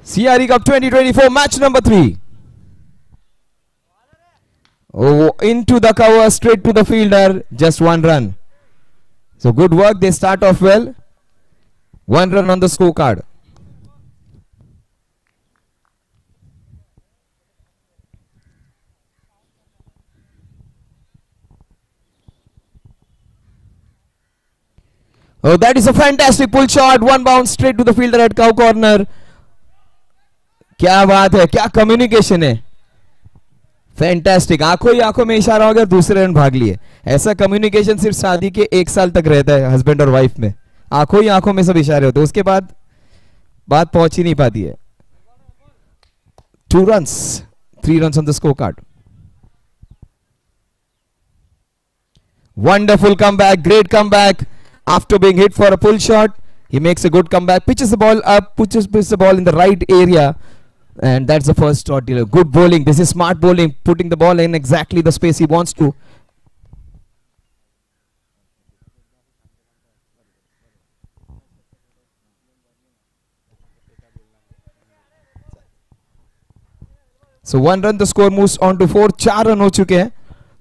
CRE Cup 2024 match number 3. Oh, into the cover, straight to the fielder, just 1 run. So good work, they start off well. 1 run on the scorecard. Oh, that is a fantastic pull shot. 1 bounce straight to the fielder at cow corner. क्या बात है, क्या communication है, fantastic. आंखों ही आंखों में इशारा हो गया, दूसरे रन भाग लिए. ऐसा कम्युनिकेशन सिर्फ शादी के 1 साल तक रहता है हस्बैंड और वाइफ में. आंखों ही आंखों में सब इशारे होते हैं, उसके बाद बात पहुंच ही नहीं पाती है. 2 runs, 3 runs on the scorecard. Wonderful comeback, great comeback. After being hit for a pull shot, he makes a good comeback, pitches the ball up, puts the ball in the right area, and that's the first shot. Good bowling. This is smart bowling, putting the ball in exactly the space he wants to. So 1 run, the score moves on to 4. 4 run हो चुके हैं.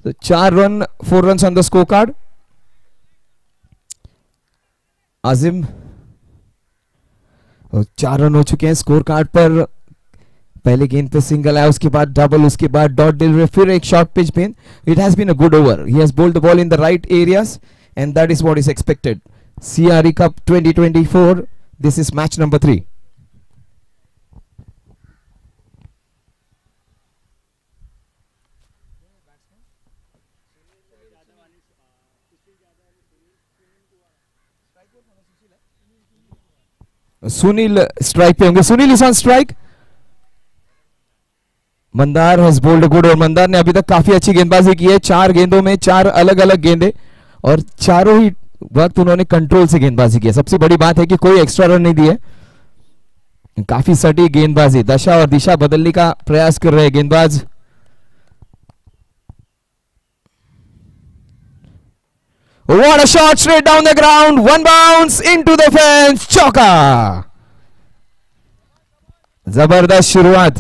So 4 run, 4 runs on the scorecard. Azim 4 run हो चुके हैं score card पर. पहले गेंद पे सिंगल आया, उसके बाद डबल, उसके बाद डॉट डिलीवरी, फिर एक short pitch pin. It has been a good over. He has bowled the ball in the right areas and that is what is expected. CRE Cup 2024. This is match number 3. Sunil strike पे होंगे. Sunil is on strike. Mandar has bowled good. और मंदार ने अभी तक काफी अच्छी गेंदबाजी की है. 4 गेंदों में 4 अलग अलग गेंदे और चारों ही वक्त उन्होंने कंट्रोल से गेंदबाजी की है. सबसे बड़ी बात है कि कोई एक्स्ट्रा रन नहीं दिए. काफी सटीक गेंदबाजी, दशा और दिशा बदलने का प्रयास कर रहे हैं गेंदबाज. What a shot straight down the ground. 1 bounce into the fence. चौका. जबरदस्त शुरुआत,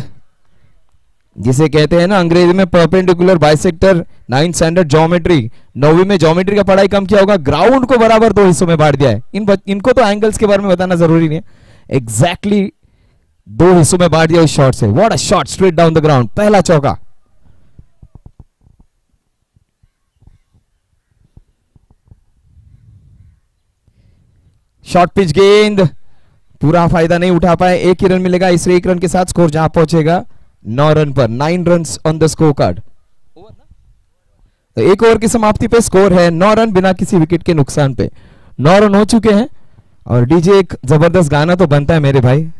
जिसे कहते हैं ना अंग्रेजी में perpendicular bisector. 9th standard geometry, 9वीं में ज्योमेट्री का पढ़ाई कम किया होगा. ग्राउंड को बराबर 2 हिस्सों में बांट दिया है. इनको तो एंगल्स के बारे में बताना जरूरी नहीं है. एग्जैक्टली 2 हिस्सों में बांट दिया उस शॉट से. What a shot straight down the ground. पहला चौका. शॉर्ट पिच गेंद, पूरा फायदा नहीं उठा पाए. 1 ही रन मिलेगा. इस 1 रन के साथ स्कोर जहां पहुंचेगा 9 रन पर. 9 runs on the score card. तो 1 ओवर की समाप्ति पे स्कोर है 9 रन बिना किसी विकेट के नुकसान पे. 9 रन हो चुके हैं. और डीजे एक जबरदस्त गाना तो बनता है मेरे भाई.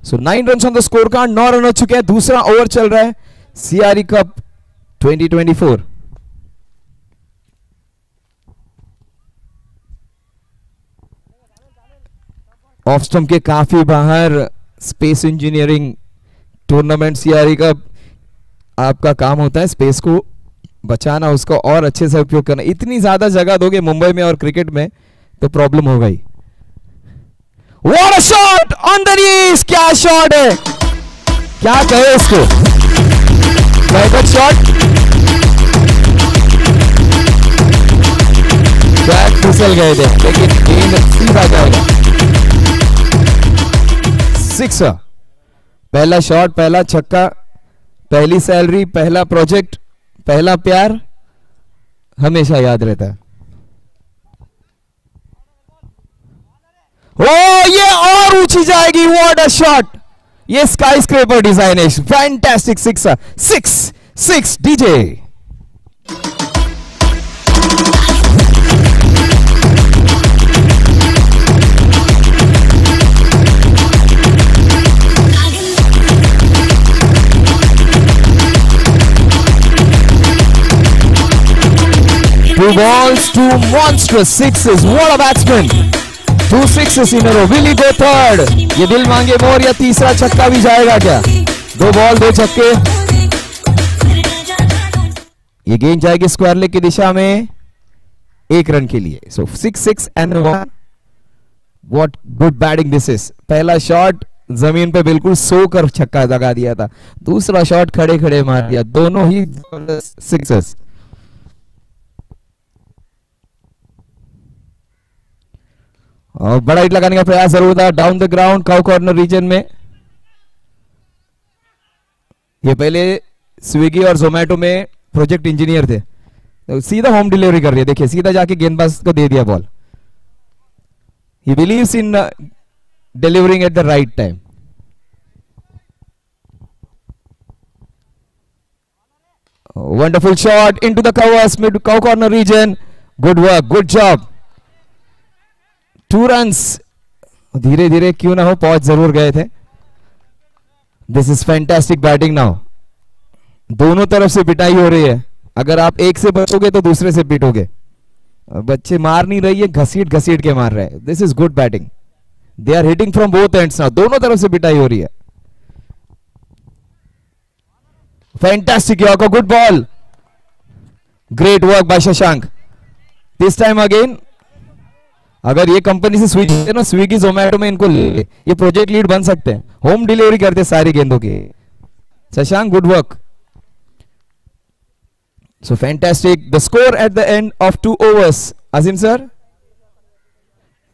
So 9 runs on the scorecard. 9 run हो चुके हैं. दूसरा ओवर चल रहा है CRE Cup 2024. ऑफ स्टंप के काफी बाहर. Space engineering tournament CRE Cup, आपका काम होता है स्पेस को बचाना, उसको और अच्छे से उपयोग करना. इतनी ज्यादा जगह दोगे मुंबई में और क्रिकेट में तो प्रॉब्लम होगा ही. What a shot on the knees. क्या शॉट है, क्या कहे इसको. बैकवर्ड शॉट, बैट फिसल गए थे लेकिन गेंद सीधा जाएगा. 6. पहला शॉट, पहला छक्का, पहली सैलरी, पहला प्रोजेक्ट, पहला प्यार हमेशा याद रहता है. ओ ये और ऊंची जाएगी. What a shot. ये स्काई स्क्रेपर डिजाइन है, fantastic sixer, 6-6 DJ. Two balls, two monstrous sixes. What a batsman! 2 sixes in a row. Will he go third? ये दिल मांगे मोर या तीसरा छक्का भी जाएगा क्या? 2 बॉल 2 छक्के। ये गेंद जाएगी स्क्वायर लेग की दिशा में 1 रन के लिए। So 6-6 and 1. What good batting this is. पहला शॉट जमीन पे बिल्कुल सो कर छक्का लगा दिया था, दूसरा शॉट खड़े खड़े मार दिया, दोनों ही सिक्सेस। और बड़ा हिट लगाने का प्रयास जरूर था down the ground cow corner region में। ये पहले स्विगी और जोमेटो में प्रोजेक्ट इंजीनियर थे, तो सीधा होम डिलीवरी कर रही है। देखिए सीधा जाके गेंदबाज को दे दिया ball. He believes in delivering at the right time. Wonderful shot into the covers mid cow corner region. Good work, good job. 2 runs. धीरे धीरे क्यों ना हो पहुंच जरूर गए थे। This is fantastic batting now. दोनों तरफ से पिटाई हो रही है, अगर आप एक से बचोगे तो दूसरे से पिटोगे। बच्चे मार नहीं रही है, घसीट घसीट के मार रहे हैं। This is good batting. They are hitting from both ends now. दोनों तरफ से पिटाई हो रही है। Fantastic yorker, good ball, great work by Shashank. This time again अगर ये कंपनी से स्विच ना, स्विगी जोमेटो में इनको ले, ये प्रोजेक्ट लीड बन सकते हैं, होम डिलीवरी करते सारी गेंदों की। Shashank good work. So fantastic. The score at the end of 2 overs। Azim sir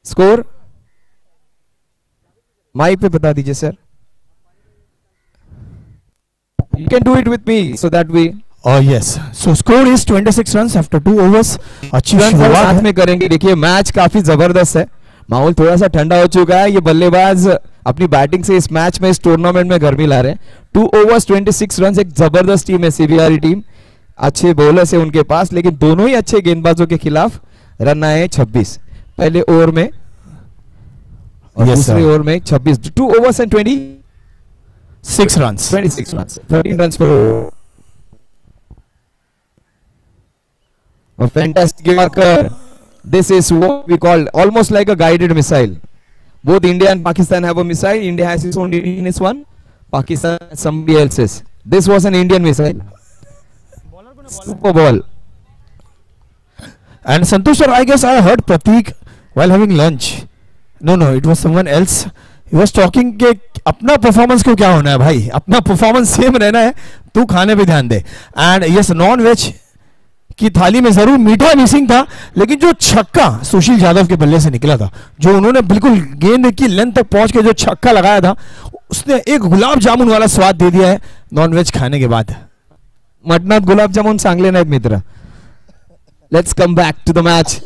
score mike पे बता दीजिए sir. You can do it with me so that we yes. So score is 26 runs after 2 overs. अच्छी शुरुआत साथ में करेंगे। देखिए match काफी जबरदस्त है, माहौल थोड़ा सा ठंडा हो चुका है। ये बल्लेबाज अपनी बैटिंग से इस मैच में, इस टूर्नामेंट में गर्मी ला रहे हैं। 2 overs 26 रन। एक जबरदस्त टीम है सीबीआर टीम, अच्छे बॉलर्स है उनके पास, लेकिन दोनों ही अच्छे गेंदबाजों के खिलाफ रन आए 26 पहले ओवर में और दूसरे ओवर में 26। 2 overs and 26 runs. 13 runs per over. A fantastic marker. This is what we call almost like a guided missile. Both India and Pakistan have a missile. India has its own Indian one. Pakistan has somebody else's. This was an Indian missile. Super ball. And Santosh sir, I guess I heard Pratik while having lunch. No, it was someone else. He was talking कि अपना performance को क्या होना है भाई, अपना performance same रहना है, तू खाने पे ध्यान दे। एंड यस, नॉन वेज की थाली में जरूर मीठा मिसिंग था, लेकिन जो छक्का सुशील यादव के बल्ले से निकला था, जो उन्होंने बिल्कुल गेंद की लेंथ तक पहुंच के जो छक्का लगाया था, उसने एक गुलाब जामुन वाला स्वाद दे दिया है नॉन वेज खाने के बाद। मटणात गुलाब जामुन चांगले नाहीत मित्र। Let's come back to the match.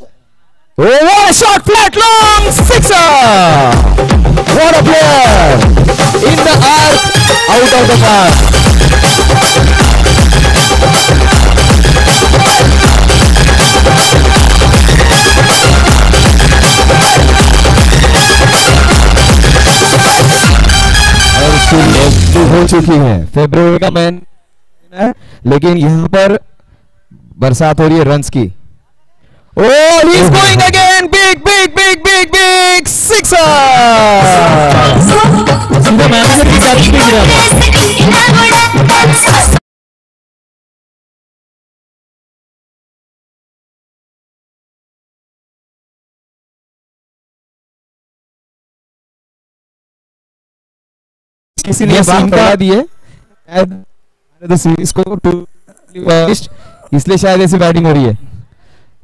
Oh, what a shot! Flat long sixer! What a player! In the arc, out of the park. और शुरू हो चुकी है, फरवरी का महीना है, लेकिन यहाँ पर बरसात हो रही है रन्स की। Oh, he's going again! Big sixer! सीधा मैनेजर की कैच पे गिरा था। किसी ने बात करा दी है, इसलिए शायद ऐसी बैटिंग हो रही है।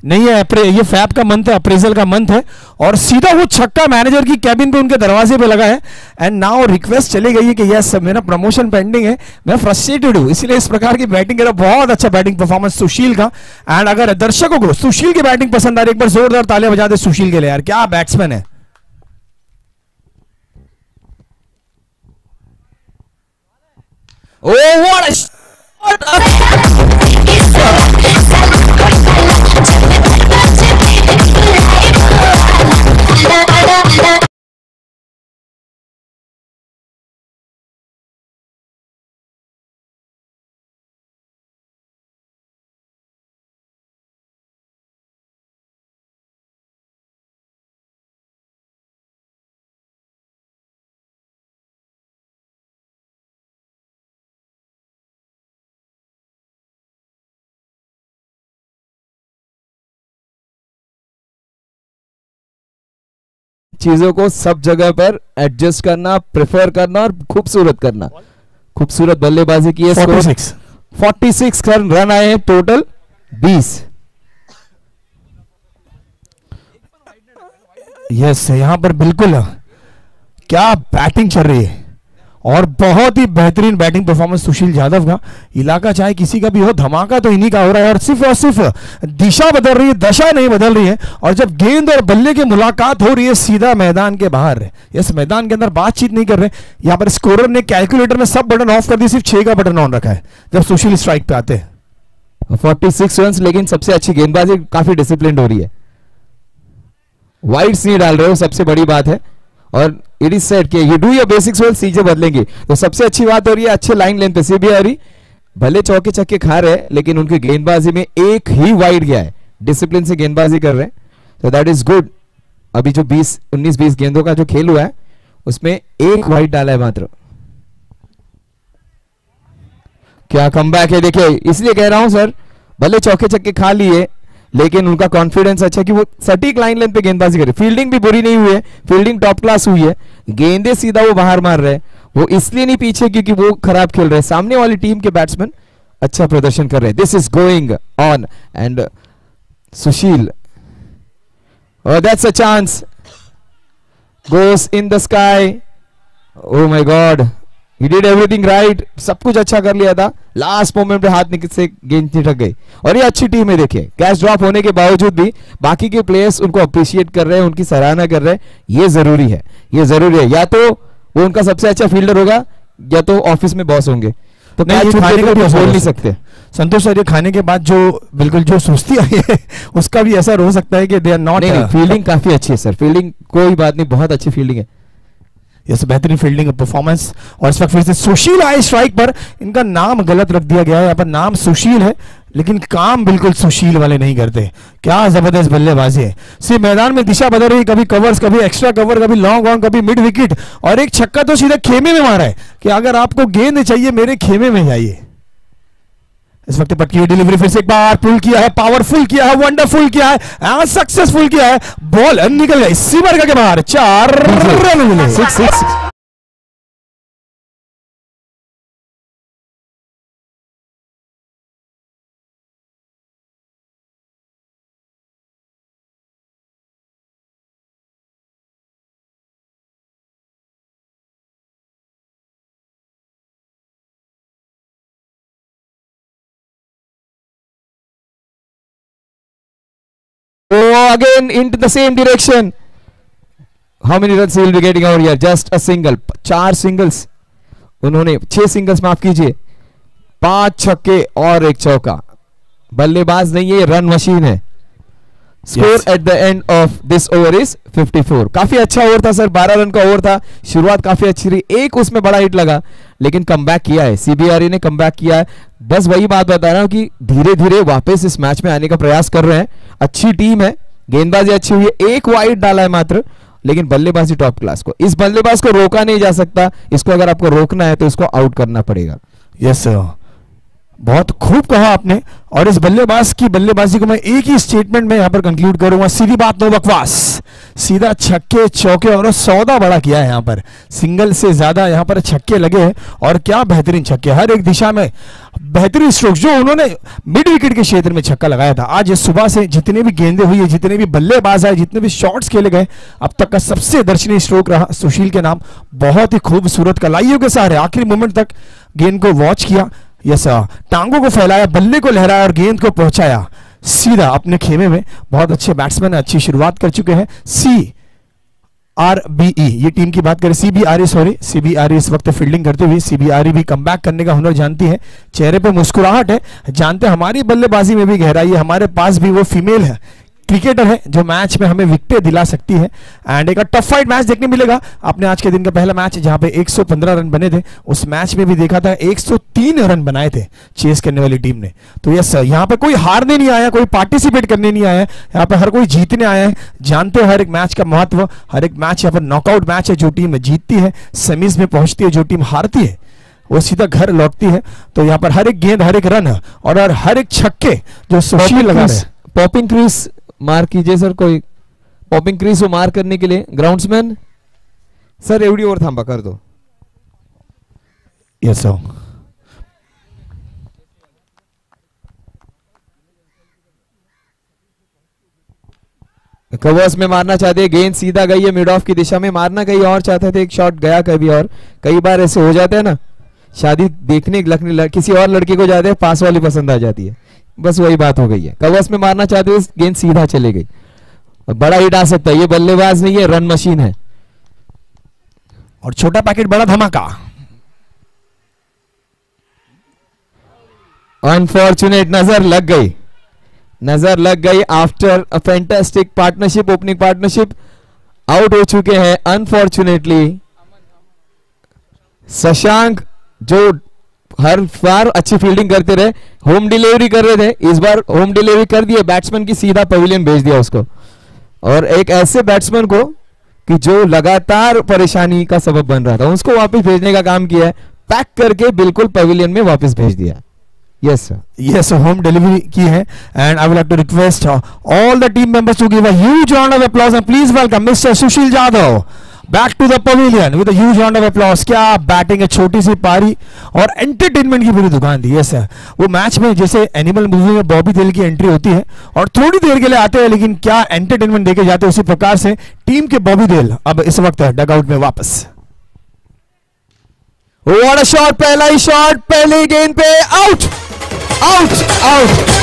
नहीं है, ये फैप का मंथ है, अप्रेजल का मंथ है, और सीधा वो छक्का मैनेजर की कैबिन पे उनके दरवाजे पे लगा है। एंड नाउ रिक्वेस्ट चली गई है कि यस मेरा प्रमोशन पेंडिंग है, मैं फ्रस्ट्रेटेड हूं, इसलिए इस प्रकार की बैटिंग करा। बहुत अच्छा बैटिंग परफॉर्मेंस सुशील का। एंड अगर दर्शकों को सुशील की बैटिंग पसंद आ रही है, एक बार जोरदार तालियां बजा दे सुशील के लिए यार, क्या बैट्समैन है। Oh, what a चीजों को सब जगह पर एडजस्ट करना, प्रेफर करना और खूबसूरत करना। खूबसूरत बल्लेबाजी की है। 46 रन आए हैं टोटल 20। यस यहाँ पर बिल्कुल क्या बैटिंग चल रही है और बहुत ही बेहतरीन बैटिंग परफॉर्मेंस सुशील यादव का। इलाका चाहे किसी का भी हो, धमाका तो इन्हीं का हो रहा है और सिर्फ दिशा बदल रही है, दशा नहीं बदल रही है। और जब गेंद और बल्ले की मुलाकात हो रही है सीधा मैदान के बाहर, इस मैदान के अंदर बातचीत नहीं कर रहे। यहाँ पर स्कोरर ने कैलकुलेटर में सब बटन ऑफ कर दिए, सिर्फ 6 का बटन ऑन रखा है जब सुशील स्ट्राइक पे आते हैं। 46 रन, लेकिन सबसे अच्छी गेंदबाजी, काफी डिसिप्लिन हो रही है। वाइड्स नहीं डाल रहे हो, सबसे बड़ी बात है। और इट इज सेड कि you do your basics well, चीजें बदलेंगे। तो सबसे अच्छी बात हो रही है, अच्छे लाइन लेंथ पे सीबी आ रही, भले चौके छक्के खा रहे हैं लेकिन उनकी गेंदबाजी में एक ही वाइड गया है, डिसिप्लिन से गेंदबाजी कर रहे हैं, तो दैट इज गुड। अभी जो 19-20 गेंदों का जो खेल हुआ है उसमें एक वाइड डाला है मात्र। क्या कमबैक है, देखिए इसलिए कह रहा हूं सर, भले चौके छक्के खा लिए लेकिन उनका कॉन्फिडेंस अच्छा कि वो सटीक लाइन लेंथ पे गेंदबाजी करे। फील्डिंग भी बुरी नहीं हुई है, फील्डिंग टॉप क्लास हुई है, गेंदे सीधा वो बाहर मार रहे हैं। वो इसलिए नहीं पीछे क्योंकि वो खराब खेल रहे हैं, सामने वाली टीम के बैट्समैन अच्छा प्रदर्शन कर रहे हैं। This is going on and Sushil, that's a chance, goes in the sky. Oh my God, he did everything right, सब कुछ अच्छा कर लिया था, लास्ट मोमेंट पे हाथ से गेंद निकल गई। और ये अच्छी टीम है, देखिए कैच ड्रॉप होने के बावजूद भी बाकी के प्लेयर्स उनको अप्रिशिएट कर रहे हैं, उनकी सराहना कर रहे हैं। ये जरूरी है, ये जरूरी है। या तो वो उनका सबसे अच्छा फील्डर होगा या तो ऑफिस में बॉस होंगे, तो नहीं खाने का भी बोल नहीं सकते। संतोष सर, ये खाने के बाद जो बिल्कुल जो सुस्ती आई है उसका भी असर हो सकता है कि दे आर नॉट। फील्डिंग काफी अच्छी है सर, फील्डिंग कोई बात नहीं, बहुत अच्छी फील्डिंग है। यस, बेहतरीन फील्डिंग परफॉर्मेंस। और इस वक्त फिर से सुशील आए स्ट्राइक पर। इनका नाम गलत रख दिया गया है, यहाँ पर नाम सुशील है लेकिन काम बिल्कुल सुशील वाले नहीं करते। क्या जबरदस्त बल्लेबाजी है। सिर्फ मैदान में दिशा बदल रही, कभी कवर्स, कभी एक्स्ट्रा कवर, कभी लॉन्ग ऑन, कभी मिड विकेट, और एक छक्का तो सीधे खेमे में मारा है कि अगर आपको गेंद चाहिए मेरे खेमे में जाइए। इस वक्त पटकी डिलीवरी फिर से एक बार पुल किया है, पावरफुल किया है, वंडरफुल किया है, सक्सेसफुल किया है, बॉल निकल गई सीवर के बाहर, 4 रन मिले। 6 Oh, again into the same direction. How many runs he will be getting over here? Just a single. 4 singles उन्होंने, 6 सिंगल्स माफ कीजिए, 5 छक्के और 1 चौका। बल्लेबाज नहीं है, रन मशीन है। Score at the end of this over is 54। काफी अच्छा ओवर था सर, 12 रन का ओवर था। शुरुआत काफी अच्छी रही, एक उसमें बड़ा हिट लगा लेकिन कमबैक किया है, सीबीआरई ने कमबैक किया है। बस वही बात बता रहा हूं कि धीरे धीरे वापस इस मैच में आने का प्रयास कर रहे हैं। अच्छी टीम है, गेंदबाजी अच्छी हुई है, एक वाइड डाला है मात्र, लेकिन बल्लेबाजी टॉप क्लास को, इस बल्लेबाज को रोका नहीं जा सकता। इसको अगर आपको रोकना है तो इसको आउट करना पड़ेगा। यस सर, बहुत खूब कहा आपने। और इस बल्लेबाज की बल्लेबाजी को मैं एक ही स्टेटमेंट में यहां पर कंक्लूड करूंगा, सीधी बात नो बकवास, सीधा छक्के चौके और सौदा बड़ा किया है। यहां पर सिंगल से ज्यादा यहां पर छक्के लगे हैं और क्या बेहतरीन छक्के, हर एक दिशा में बेहतरीन स्ट्रोक। जो उन्होंने मिड विकेट के क्षेत्र में छक्का लगाया था, आज सुबह से जितने भी गेंदें हुई है, जितने भी बल्लेबाज आए, जितने भी शॉट्स खेले गए, अब तक का सबसे दर्शनीय स्ट्रोक रहा सुशील के नाम। बहुत ही खूबसूरत कलाइयों के सहारे आखिरी मोमेंट तक गेंद को वॉच किया, यस टांगों को फैलाया, बल्ले को लहराया और गेंद को पहुंचाया सीधा अपने खेमे में। बहुत अच्छे बैट्समैन अच्छी शुरुआत कर चुके हैं। सी CBRE, ये टीम की बात करें, CBRE सॉरी, CBRE इस वक्त फील्डिंग करते हुए, CBRE भी कमबैक करने का हुनर जानती है, चेहरे पे मुस्कुराहट है, जानते हमारी बल्लेबाजी में भी गहराई है, हमारे पास भी वो फीमेल है क्रिकेटर है जो मैच में हमें विकेटें दिला सकती है। एंड एक टफ फाइट मैच देखने मिलेगा। आपने आज के दिन का पहला मैच जहां पे 115 रन बने थे, उस मैच में भी देखा था 103 रन बनाए थे चेस करने वाली टीम ने। तो यस, यहाँ पे कोई हारने नहीं आया, कोई पार्टिसिपेट करने नहीं आया, यहाँ पे हर कोई जीतने आया है। जानते हो हर एक मैच का महत्व, हर एक मैच यहाँ पर नॉकआउट मैच है, जो टीम जीतती है सेमीज में पहुंचती है, जो टीम हारती है वो सीधा घर लौटती है। तो यहाँ पर हर एक गेंद, हर एक रन और हर एक छक्के जो सुशील लगा रहे हैं। पॉपिंग क्रीज मार कीजिए सर, कोई पॉपिंग क्रीज को मार करने के लिए ग्राउंड्समैन सर एवढी ओवर थांबा कर दो। यस सर, कवर्स में मारना चाहते हैं, गेंद सीधा गई है मिड ऑफ की दिशा में, मारना कहीं और चाहते थे, एक शॉट गया कभी और। कई बार ऐसे हो जाते हैं ना, शादी देखने किसी और लड़के को जाते हैं, पास वाली पसंद आ जाती है, बस वही बात हो गई है। कवर्स में मारना चाहते हो, गेंद सीधा चले गई, बड़ा हिट आ सकता है। ये बल्लेबाज नहीं है, रन मशीन है। और छोटा पैकेट बड़ा धमाका। अनफॉर्चुनेट, नजर लग गई after a fantastic partnership, opening partnership. Out हो चुके हैं अनफॉर्चुनेटली शशांक, जो हर बार अच्छी फील्डिंग करते रहे, होम डिलीवरी कर रहे थे, इस बार होम डिलीवरी कर दिए, बैट्समैन की सीधा पवेलियन भेज दिया उसको। और एक ऐसे बैट्समैन को कि जो लगातार परेशानी का सबब बन रहा था, उसको वापस भेजने का काम किया है, पैक करके बिल्कुल पवेलियन में वापस भेज दिया। Yes sir, yes, home delivery की है। And I would like to request all the team members to give a huge round of applause and please welcome mister Sushil Jadhav back to the pavilion with a huge round of applause. क्या batting है, छोटी सी पारी और entertainment की पूरी दुकान थी। Yes, वो मैच में जैसे एनिमल मूवी में बॉबी देओल की एंट्री होती है और थोड़ी देर के लिए आते हैं, लेकिन क्या एंटरटेनमेंट देके जाते हैं, उसी प्रकार से टीम के बॉबी देओल अब इस वक्त डगआउट में वापस। व्हाट अ शॉट, पहला ही शॉट, पहले गेंद पे out out out.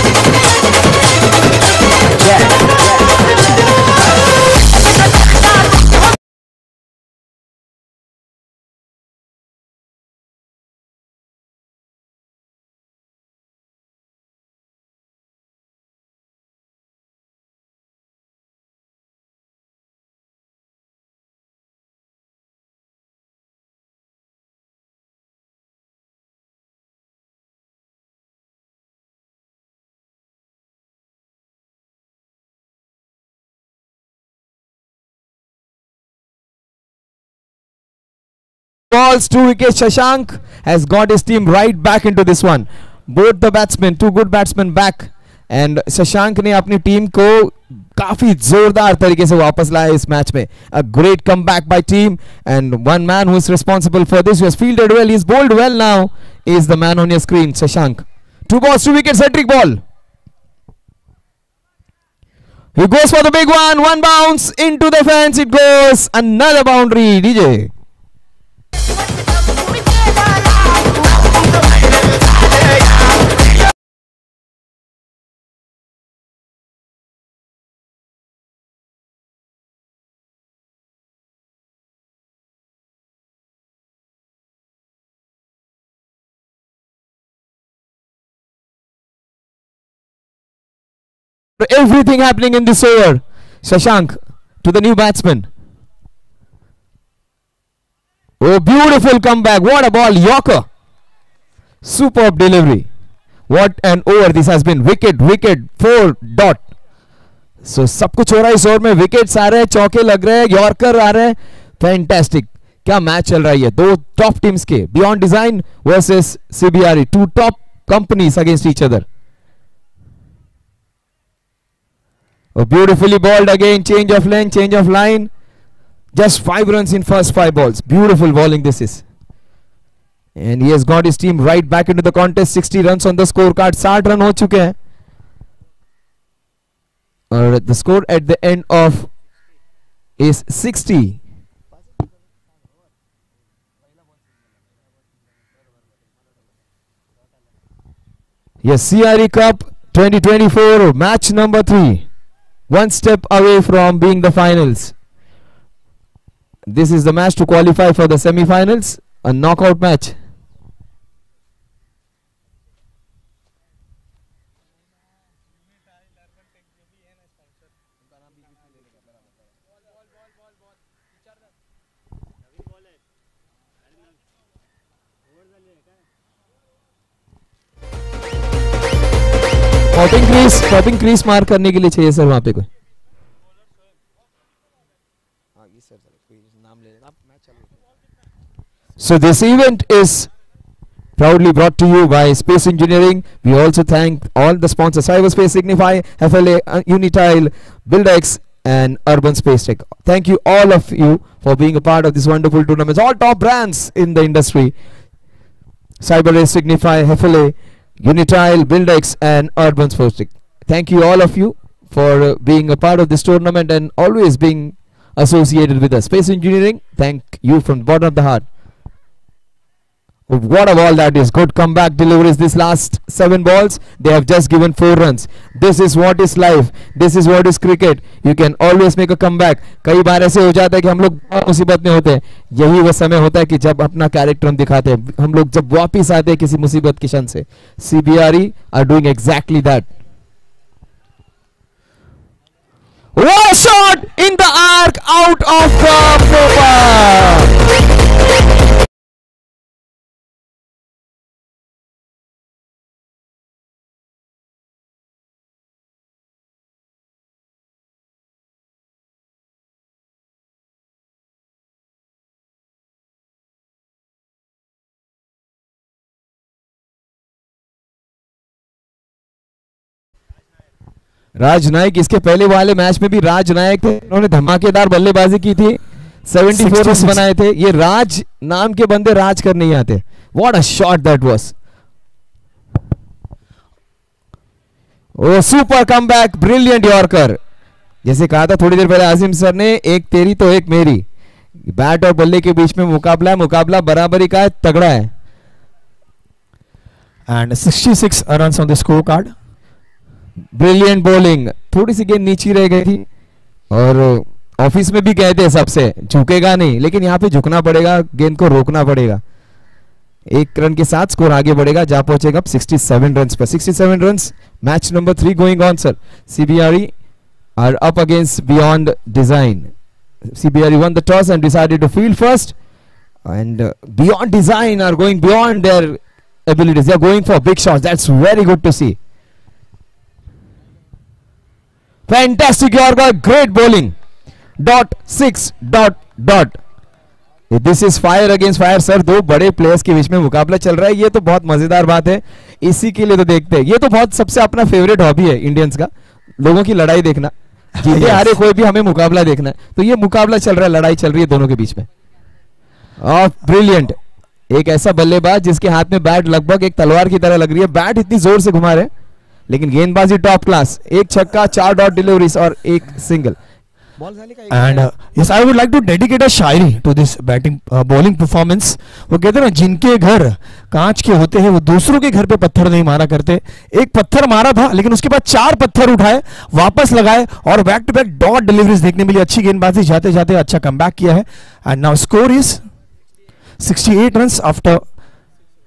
Balls, 2 wickets. Shashank has got his team right back into this one. Both the batsmen, 2 good batsmen back. And Shashank ने अपनी टीम को काफी जोरदार तरीके से वापस लाया इस मैच में. A great comeback by team, and one man who is responsible for this, who has fielded well, he's bowled well now, is the man on your screen, Shashank. 2 balls, 2 wickets, hat-trick ball. He goes for the big one. One bounce into the fence. It goes another boundary. DJ. Everything happening in this over. Shashank to the new batsman. Oh, beautiful comeback. What a ball. Yorker. Superb delivery. What an over this has been. Wicket, wicket, 4 dot. So सब कुछ हो रहा है इस over में. Wickets आ रहे हैं, चौके लग रहे हैं, यॉर्कर आ रहे हैं. फैंटास्टिक. क्या मैच चल रहा है ये दो टॉप टीम्स के. Beyond design versus CBRE. 2 top companies against each other. Oh, beautifully bowled again. Change of length, change of line. Just 5 runs in first 5 balls. Beautiful bowling this is. And he has got his team right back into the contest. 60 runs on the scorecard. 60 run हो चुके हैं. और the score at the end of is 60. Yes, CRE Cup 2024 match number 3. One step away from being the finals. This is the match to qualify for the semi-finals, a knockout match. Popping crease मार करने के लिए चाहिए sir वहां पे कोई. So this event is proudly brought to you by Space Engineering. We also thank all the sponsors: Cyberspace, Signify, FLA, Unitile, BuildX, and Urban Space Tech. Thank you all of you for being a part of this wonderful tournament. All top brands in the industry: Cyberspace, Signify, FLA, Unitile, BuildX, and Urban Space Tech. Thank you all of you for being a part of this tournament and always being associated with us. Space Engineering, thank you from the bottom of the heart. What a ball that is. Good comeback deliveries. This last 7 balls, they have just given 4 runs. This is what is life. This is what is cricket. You can always make a comeback. कई बार ऐसे हो जाता है कि हम लोग मुसीबत में होते हैं. यही वो समय होता है कि जब अपना कैरेक्टर हम दिखाते हैं. हम लोग जब वापिस आते हैं किसी मुसीबत की क्षण से. CBRE are doing exactly that. What a shot in the arc out of the proper. राज नायक इसके पहले वाले मैच में भी राज नायक थे. उन्होंने धमाकेदार बल्लेबाजी की थी. 74 रन बनाए थे. ये राज नाम के बंदे राज कर नहीं आते. What a shot that was. Oh super comeback, brilliant yorker. जैसे कहा था थोड़ी देर पहले आसिम सर ने, एक तेरी तो एक मेरी. बैट और बल्ले के बीच में मुकाबला है. मुकाबला बराबरी का है, तगड़ा है. And 66 runs on the score card. Brilliant bowling. थोड़ी सी गेंद नीचे रह गई थी और ऑफिस में भी कहते सबसे झुकेगा नहीं, लेकिन यहाँ पे झुकना पड़ेगा, गेंद को रोकना पड़ेगा. 1 रन के साथ स्कोर आगे बढ़ेगा. जा पहुंचेगा 67 रन पर. 67 run. Match number 3 going on sir. CBRE are up against Beyond Design. CBRE won the toss and decided to field first, and Beyond Design are going beyond their abilities. They are going for big shots. That's very good to see. Fantastic Yorker, great bowling. .6. This is fire against fire sir. 2 बड़े players के बीच में मुकाबला चल रहा है. ये तो बहुत मजेदार बात है. इसी के लिए तो देखते हैं. ये तो बहुत सबसे अपना फेवरेट हॉबी है इंडियंस का, लोगों की लड़ाई देखना. जीते हारे कोई भी, हमें मुकाबला देखना है. तो ये मुकाबला चल रहा है, लड़ाई चल रही है दोनों के बीच में. ब्रिलियंट. एक ऐसा बल्लेबाज जिसके हाथ में बैट लगभग एक तलवार की तरह लग रही है. बैट इतनी जोर से घुमा रहे, लेकिन गेंदबाजी टॉप क्लास. 1 छक्का, 4 डॉट डिलीवरीज और 1 single. And yes, I would like to dedicate a Shayari to this batting bowling performance. वो कहते हैं ना, जिनके घर कांच के होते हैं वो दूसरों के घर पे पत्थर नहीं मारा करते. एक पत्थर मारा था, लेकिन उसके बाद 4 पत्थर उठाए, वापस लगाए और back to back dot deliveries देखने मिली. अच्छी गेंदबाजी, जाते जाते अच्छा कमबैक किया है. And now score is 68 run after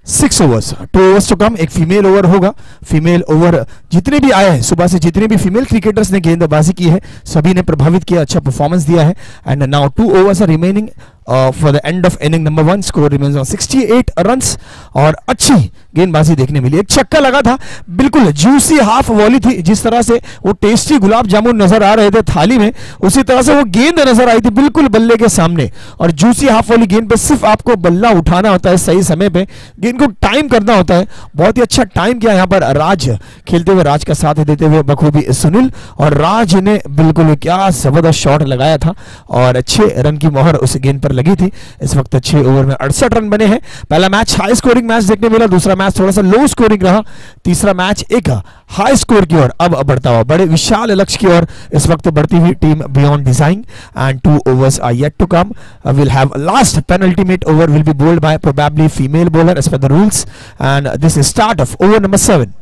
6 overs. 2 overs to come. एक फीमेल ओवर होगा. फीमेल ओवर जितने भी आए हैं सुबह से, जितने भी फीमेल क्रिकेटर्स ने गेंदबाजी की है, सभी ने प्रभावित किया, अच्छा परफॉर्मेंस दिया है. And now 2 overs are remaining for the end of inning number 1. Score remains on 68 runs और अच्छी गेंदबाजी देखने मिली. एक छक्का लगा था, बिल्कुल जूसी हाफ वॉली थी. जिस तरह से वो टेस्टी गुलाब जामुन नजर आ रहे थे थाली में, उसी तरह से वो गेंद नजर आई थी बिल्कुल बल्ले के सामने. और जूसी हाफ वॉली गेंद पे सिर्फ आपको बल्ला उठाना होता है सही समय पे, गेंद को टाइम करना होता है. बहुत ही अच्छा टाइम किया यहाँ पर राज खेलते हुए, राज का साथ देते हुए बखूबी सुनील. और राज ने बिल्कुल क्या जबरदस्त शॉट लगाया था और 6 रन की मोहर उस गेंद पर लगी थी. इस वक्त 6 ओवर में 68 रन बने हैं. पहला मैच हाई स्कोरिंग मैच देखने मिला, दूसरा मैच थोड़ा सा लो स्कोरिंग रहा, तीसरा मैच एक हाई स्कोर की ओर अब बढ़ता हुआ, बड़े विशाल लक्ष्य की ओर इस वक्त बढ़ती हुई team Beyond design. And 2 overs are yet to come. Will have last penultimate over will be bowled by probably female bowler as per the rules, and this is start of over number 7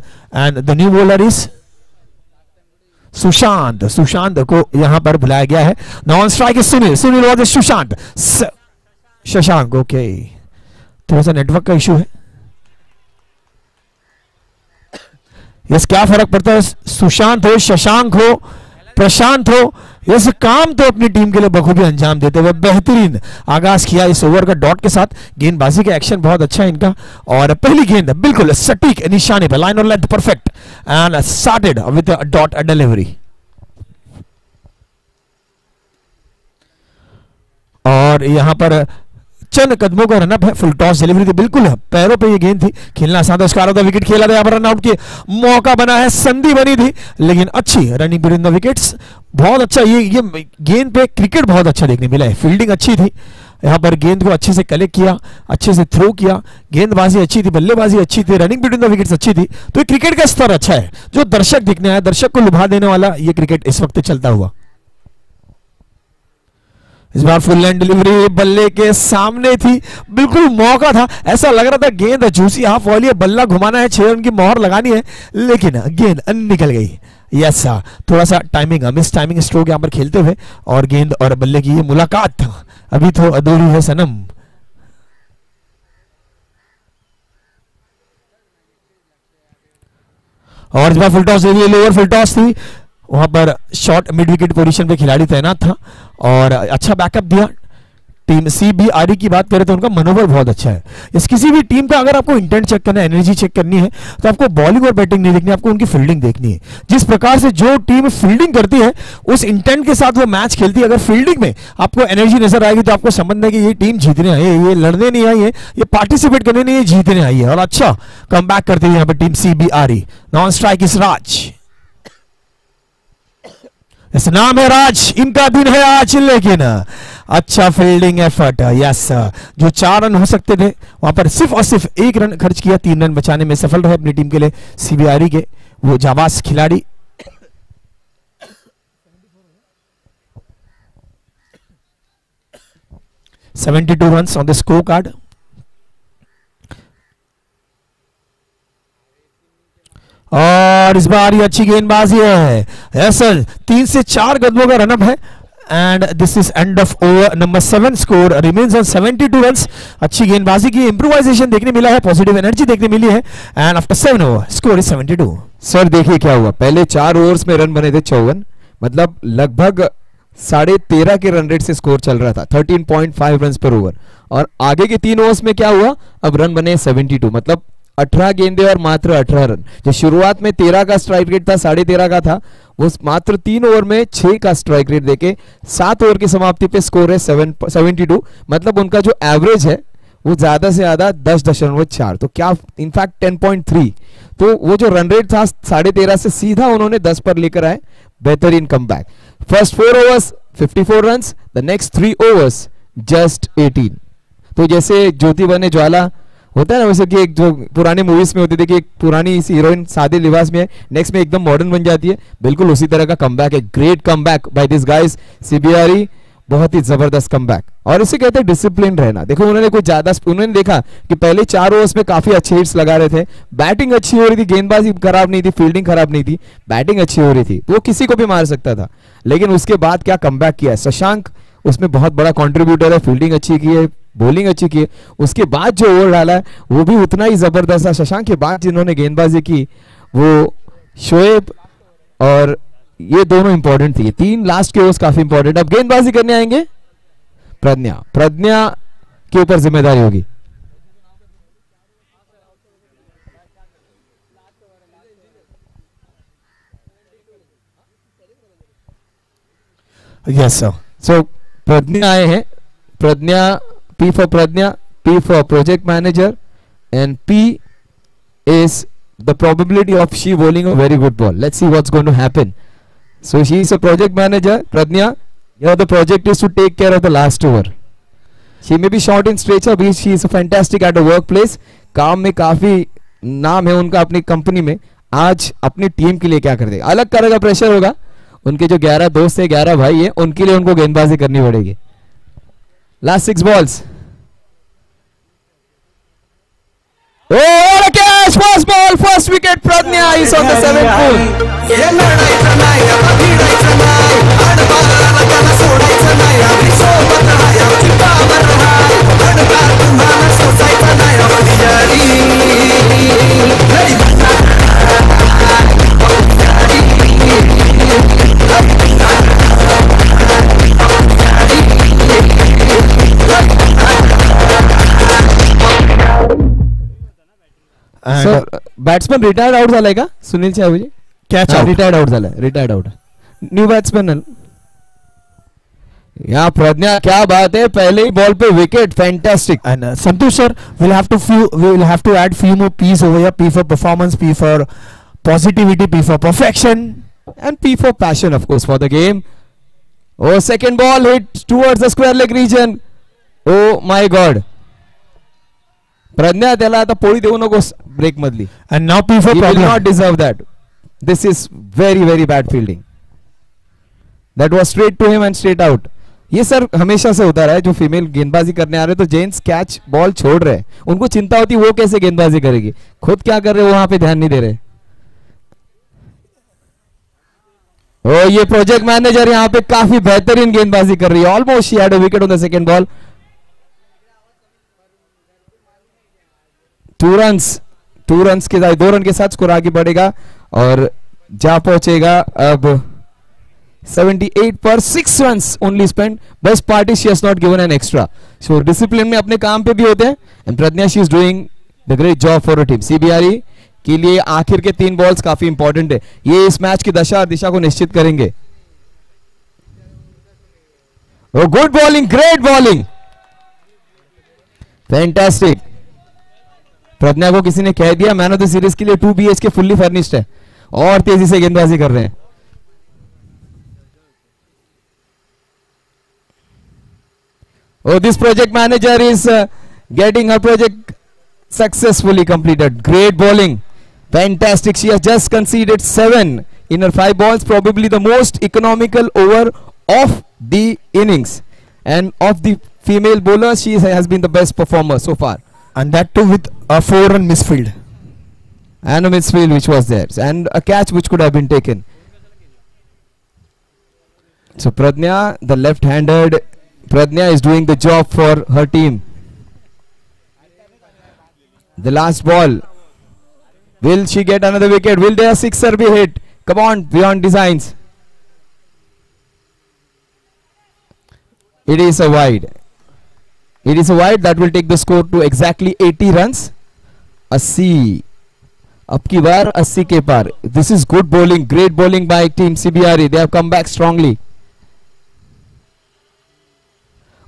and the new bowler is Sushant, Sushant को यहां पर बुलाया गया है। Non strike Sunil, Sunil was Sushant, Shashank. Okay, थोड़ा सा network का issue है। यस, क्या फर्क पड़ता है सुशांत हो, शशांक हो, प्रशांत हो, यस काम तो अपनी टीम के लिए बखूबी अंजाम देते हुए बेहतरीन आगाज किया इस ओवर का डॉट के साथ। गेंदबाजी का एक्शन बहुत अच्छा है इनका, और पहली गेंद बिल्कुल सटीक निशाने पर, लाइन और length perfect, and started with dot delivery. और यहां पर चंद कदमों का रनअप है, फुल टॉस डिलीवरी थी, बिल्कुल पैरों पे ये गेंद थी, खेलना आसान था, उसका आधा विकेट खेला था, यहाँ पर रनआउट की मौका बना है, संधि बनी थी, लेकिन अच्छी रनिंग बिटवीन द विकेट्स, बहुत अच्छा। ये गेंद पे क्रिकेट बहुत अच्छा देखने मिला है, फील्डिंग अच्छी थी, यहाँ पर गेंद को अच्छे से कलेक्ट किया, अच्छे से थ्रो किया, गेंदबाजी अच्छी थी, बल्लेबाजी अच्छी थी, रनिंग बिटवीन द विकेट्स अच्छी थी। तो ये क्रिकेट का स्तर अच्छा है, जो दर्शक दिखने आया, दर्शक को लुभा देने वाला ये क्रिकेट इस वक्त चलता हुआ। इस बार फुल लाइन डिलीवरी बल्ले के सामने थी, बिल्कुल मौका था, ऐसा लग रहा था गेंद जूसी हाफ वाली है, बल्ला घुमाना है, 6 रन की मोहर लगानी है, लेकिन गेंद निकल गई। यस, थोड़ा सा टाइमिंग, मिस टाइमिंग स्ट्रोक यहां पर खेलते हुए, और गेंद और बल्ले की ये मुलाकात अभी तो अधूरी है सनम। और इस बार full toss lower full toss थी, वहां पर शॉर्ट मिड विकेट पोजीशन पे खिलाड़ी तैनात था और अच्छा बैकअप दिया। टीम CBRE की बात करें तो उनका मनोबल बहुत अच्छा है। इस किसी भी टीम का अगर आपको इंटेंट चेक करना है, एनर्जी चेक करनी है, तो आपको बॉलिंग और बैटिंग नहीं देखनी, आपको उनकी फील्डिंग देखनी है। जिस प्रकार से जो टीम फील्डिंग करती है उस इंटेंट के साथ वो मैच खेलती है, अगर फील्डिंग में आपको एनर्जी नजर आएगी तो आपको समझना है कि ये टीम जीतने आई है, ये लड़ने नहीं आई है, ये पार्टिसिपेट करने नहीं, ये जीतने आई है। और अच्छा कमबैक करती है यहाँ पर टीम CBRE। नॉन स्ट्राइक इस राज, इस नाम है राज, इनका दिन है आज, लेकिन अच्छा फील्डिंग एफर्ट। यस, जो 4 रन हो सकते थे वहां पर सिर्फ और सिर्फ 1 रन खर्च किया, 3 रन बचाने में सफल रहे अपनी टीम के लिए CBRE के वो जाबाज खिलाड़ी। $72 run on the score card. और इस बार ये अच्छी गेंदबाजी है, यस सर, 3 से 4 कदमों का रनअप है, and this is end of over number 7। Score remains on 72 runs. अच्छी गेंदबाजी की, इंप्रोवाइजेशन देखने मिला है, पॉजिटिव एनर्जी देखने मिली है, and after 7 over score is 72। Sir देखिए क्या हुआ, पहले 4 ओवर्स में रन बने थे 54, मतलब लगभग 13.5 के रन रेट से स्कोर चल रहा था, 13.5 रन पर ओवर। और आगे के 3 ओवर्स में क्या हुआ, अब रन बने 72, मतलब 18 गेंदे और मात्र 18 रन। जो शुरुआत में 13 का स्ट्राइक रेट था, 13.5 का था, वो मात्र 3 ओवर में 6 का स्ट्राइक रेट देके 7 ओवर की समाप्ति पे स्कोर है 72। मतलब उनका जो एवरेज है वो ज्यादा से ज्यादा 10.4, तो क्या इनफैक्ट 10.3। तो वो जो रन रेट था 13.5 से सीधा उन्होंने 10 पर लेकर आए, बेहतरीन comeback. First 4 overs 54 run, the next 3 overs just 18। तो जैसे ज्योति बने ज्वाला होता है ना, वैसे कि एक जो पुराने मूवीज में होती थी कि एक पुरानी हीरोइन सादे लिबास में है, नेक्स्ट में एकदम मॉडर्न बन जाती है, बिल्कुल उसी तरह का कमबैक है। Great comeback by this guys CBRE, बहुत ही जबरदस्त कमबैक। और इसे कहते हैं डिसिप्लिन रहना। देखो उन्होंने कुछ ज्यादा, उन्होंने देखा कि पहले 4 ओवर्स में काफी अच्छे हिट्स लगा रहे थे, बैटिंग अच्छी हो रही थी, गेंदबाजी खराब नहीं थी, फील्डिंग खराब नहीं थी, बैटिंग अच्छी हो रही थी, वो किसी को भी मार सकता था। लेकिन उसके बाद क्या कमबैक किया है, शशांक उसमें बहुत बड़ा कंट्रीब्यूटर है, फील्डिंग अच्छी की है, बॉलिंग अच्छी की है, उसके बाद जो ओवर डाला है वो भी उतना ही जबरदस्त है। शशांक के बाद जिन्होंने गेंदबाजी की वो शोएब, और ये दोनों इंपॉर्टेंट थी। 3 लास्ट के ओवर्स काफी इंपॉर्टेंट। अब गेंदबाजी करने आएंगे प्रज्ञा के ऊपर जिम्मेदारी होगी। यस सर, सो प्रज्ञा आए हैं, प्रज्ञा, P for Pradnya, P for project manager, and P is the probability of she bowling a very good ball. Let's see what's going to happen. So she is a project manager. Pradnya, the project is to take care of the last over. She may be short in stature, but she is fantastic at the workplace. काम में काफी नाम है उनका अपनी company में। आज अपनी टीम के लिए क्या कर देगा, अलग तरह का प्रेशर होगा। उनके जो 11 दोस्त है, 11 भाई है, उनके लिए उनको गेंदबाजी करनी पड़ेगी। Last 6 balls. Oh, what a catch! First ball, first wicket, Pradnya. nice on the seventh pull. And sir batsman retired out झालाय का सुनील छावजी? catch out. रिटायर्ड आउट झालाय, रिटायर्ड आउट. न्यू बैट्समैन यहाँ प्रज्ञा, क्या बात है, पहले ही बॉल पे wicket, fantastic. And Santosh sir, we'll have to add few more P's over here. P for performance, P for positivity, P for perfection. And P for passion, of course, for the game. Oh, second ball hit towards the square leg region. Oh my God. प्रज्ञा, त्याला आता पोळी देऊ नकोस break मधली. And now P for He will problem. not deserve that. This is very very bad fielding. That was straight to him and straight out. ये sir हमेशा से होता रहा है, जो फीमेल गेंदबाजी करने आ रहे तो जेंट्स कैच बॉल छोड़ रहे हैं, उनको चिंता होती वो कैसे गेंदबाजी करेगी, खुद क्या कर रहे हो वहां पे ध्यान नहीं दे रहे. ओ ये प्रोजेक्ट मैनेजर यहाँ पे काफी बेहतरीन गेंदबाजी कर रही है. Almost she had a wicket on the second ball. 2 runs के साथ 2 रन के साथ स्कोर आगे बढ़ेगा और जा पहुंचेगा अब 78 पर 6 runs only spent. Best part is she has not given an extra. So discipline में अपने काम पे भी होते हैं. And Pradnya, she is doing the great job for her team. CBRE के लिए आखिर के 3 बॉल्स काफी इंपॉर्टेंट है. ये इस मैच की दशा और दिशा को निश्चित करेंगे. Oh, good bowling, great bowling, fantastic. प्रज्ञा को किसी ने कह दिया मैन ऑफ द सीरीज के लिए 2 BHK फुल्ली फर्निश्ड है और तेजी से गेंदबाजी कर रहे हैं. Oh, this project manager is getting her project successfully completed. Great bowling, fantastic. She has just conceded 7 in her 5 balls, probably the most economical over of the innings, and of the female bowlers she has been the best performer so far. And that too with a 4-run misfield. And a misfield which was there, and a catch which could have been taken. So Pradnya, the left-handed Pradnya, is doing the job for her team. The last ball, will she get another wicket? Will their sixer be hit? Come on, beyond designs. It is a wide. It is a wide that will take the score to exactly 80 runs. 80. अब की बार 80 के पार. This is good bowling, great bowling by team CBRE. They have come back strongly.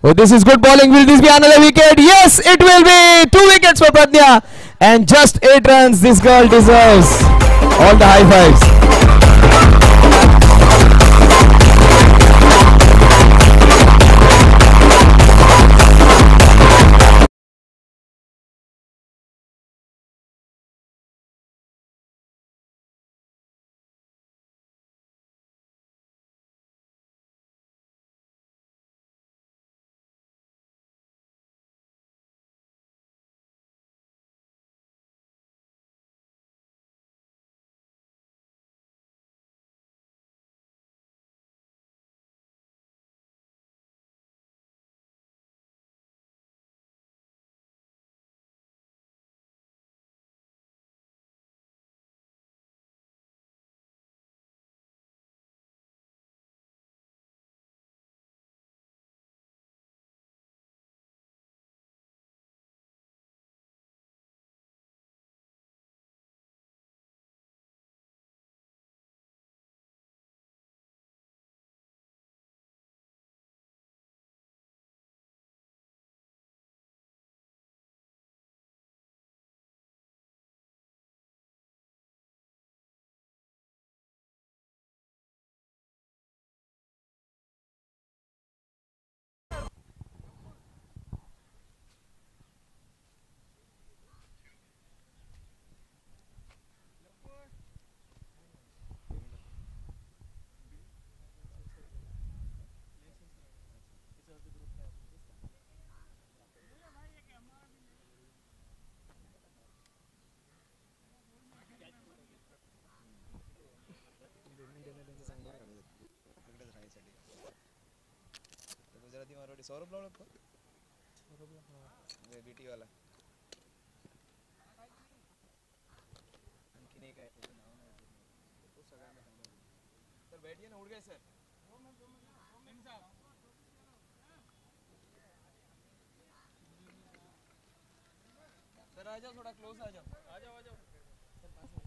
Oh, this is good bowling. Will this be another wicket? Yes, it will be. 2 wickets for Pradnya. And just 8 runs. This girl deserves all the high fives. Sorry Saurabh लावला को ये BT वाला आणखी नाही काय त्याचं नाव नाही तो सगळ्यांना सांगा सर बैठिए ना उठ गए सर सर आ जाओ थोड़ा क्लोज आ जाओ सर पास में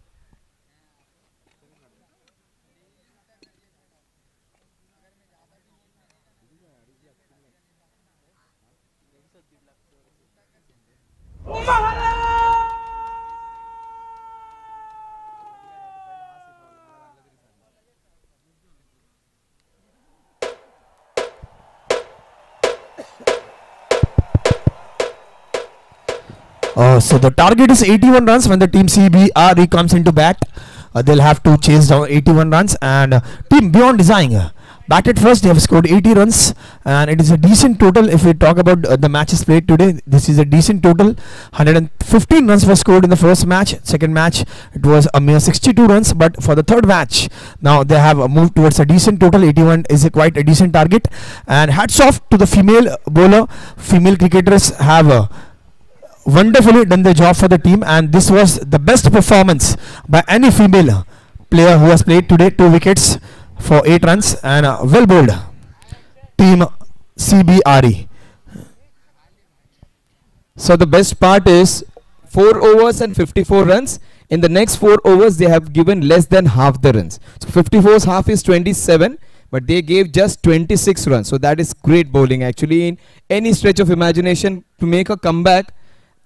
So the target is 81 runs when the team CBRE comes into bat. They'll have to chase down 81 runs, and team Beyond Design batted first. They have scored 80 runs, and it is a decent total. If we talk about the matches played today, this is a decent total. 115 runs were scored in the first match. Second match, it was a mere 62 runs. But for the third match, now they have moved towards a decent total. 81 is quite a decent target. And hats off to the female bowler. Female cricketers have wonderfully done the job for the team, and this was the best performance by any female player who has played today. 2 wickets for 8 runs, and well bowled team CBRE. So the best part is 4 overs and 54 runs. In the next 4 overs, they have given less than half the runs. So 54's half is 27, but they gave just 26 runs. So that is great bowling actually in any stretch of imagination. To make a comeback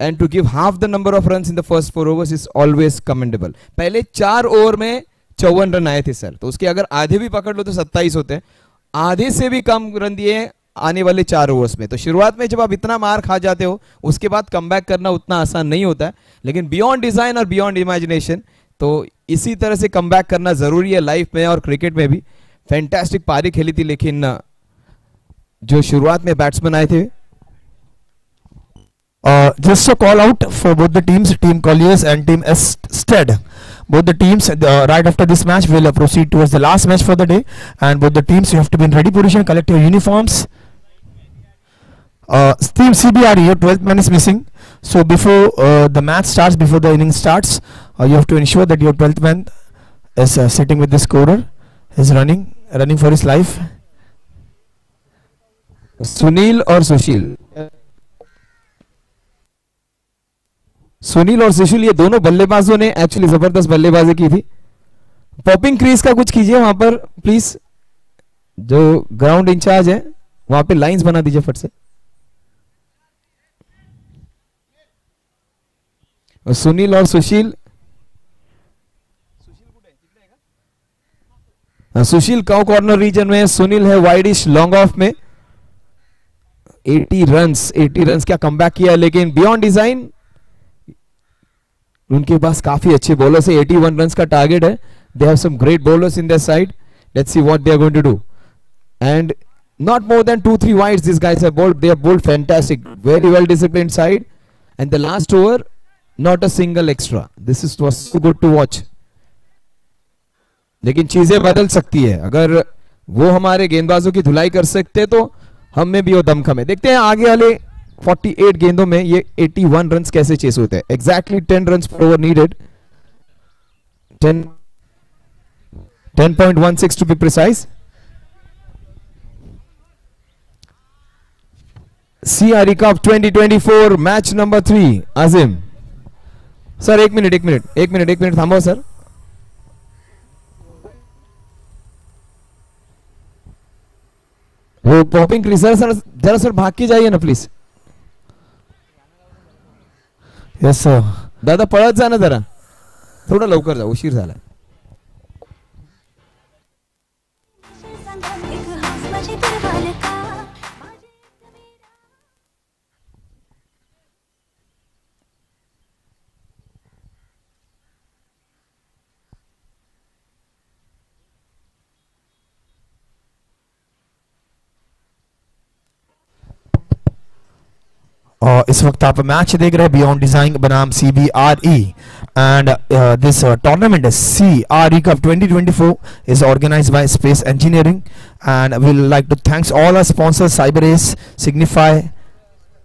and to give half the number of runs in the first 4 overs is always commendable. पहले 4 over में 54 run आए थे sir, तो उसके अगर आधे भी पकड़ लो तो 27 होते हैं. आधे से भी कम रन दिए आने वाले 4 ओवर्स में. तो शुरुआत में जब आप इतना मार खा जाते हो उसके बाद कमबैक करना उतना आसान नहीं होता है. लेकिन बियॉन्ड डिजाइन और बियॉन्ड इमेजिनेशन, तो इसी तरह से कमबैक करना जरूरी है लाइफ में और क्रिकेट में भी. फैंटास्टिक पारी खेली थी, लेकिन जो शुरुआत में बैट्समैन आए थे. Just a call out for both the teams, Team Colliers and Team Stead. Both the teams right after this match will proceed towards the last match for the day, and both the teams, you have to be in ready position, collect your uniforms. Team CBRE, your 12th man is missing, so before the match starts, before the inning starts, you have to ensure that your 12th man is sitting with the scorer, is running for his life. Sunil और सुशील ये दोनों बल्लेबाजों ने actually जबरदस्त बल्लेबाजी की थी. Popping crease का कुछ कीजिए वहां पर प्लीज, जो ग्राउंड इंचार्ज है वहां पे लाइंस बना दीजिए फट से. सुनील और सुशील, सुशील काउ कॉर्नर रीजन में, सुनील है वाइडिश लॉन्ग ऑफ में. 80 रन्स क्या कमबैक किया. लेकिन बियॉन्ड डिजाइन, उनके पास काफी अच्छे बॉलर्स है. 81 रन्स का टारगेट है. They have some great bowlers in their side. Let's see what they are going to do. And not more than 2-3 wides these guys have bowled. They have bowled fantastic, very well disciplined side, and the last over not a single extra. This was so good to watch. लेकिन चीजें बदल सकती है. अगर वो हमारे गेंदबाजों की धुलाई कर सकते तो हम में भी वो दमखम है. देखते हैं आगे वाले 48 गेंदों में ये 81 रन्स कैसे चेस होते हैं. एग्जैक्टली 10 रन्स पर over needed. 10.16 to be precise. CRE Cup 2024 match number 3. Azim sir एक मिनट थामो सर. वो पॉपिंग क्रीजर सर जरा सर भाग के जाइए ना प्लीज. Yes sir. दादा पळत जा ना जरा, थोडा लवकर जा, उशीर झाला. इस वक्त आप मैच देख रहे हैं बियॉन्ड डिजाइन बनाम CBRE and this tournament is CRE Cup 2024 is organized by Space Engineering and we would like to thanks all our sponsors CyberAce, Signify,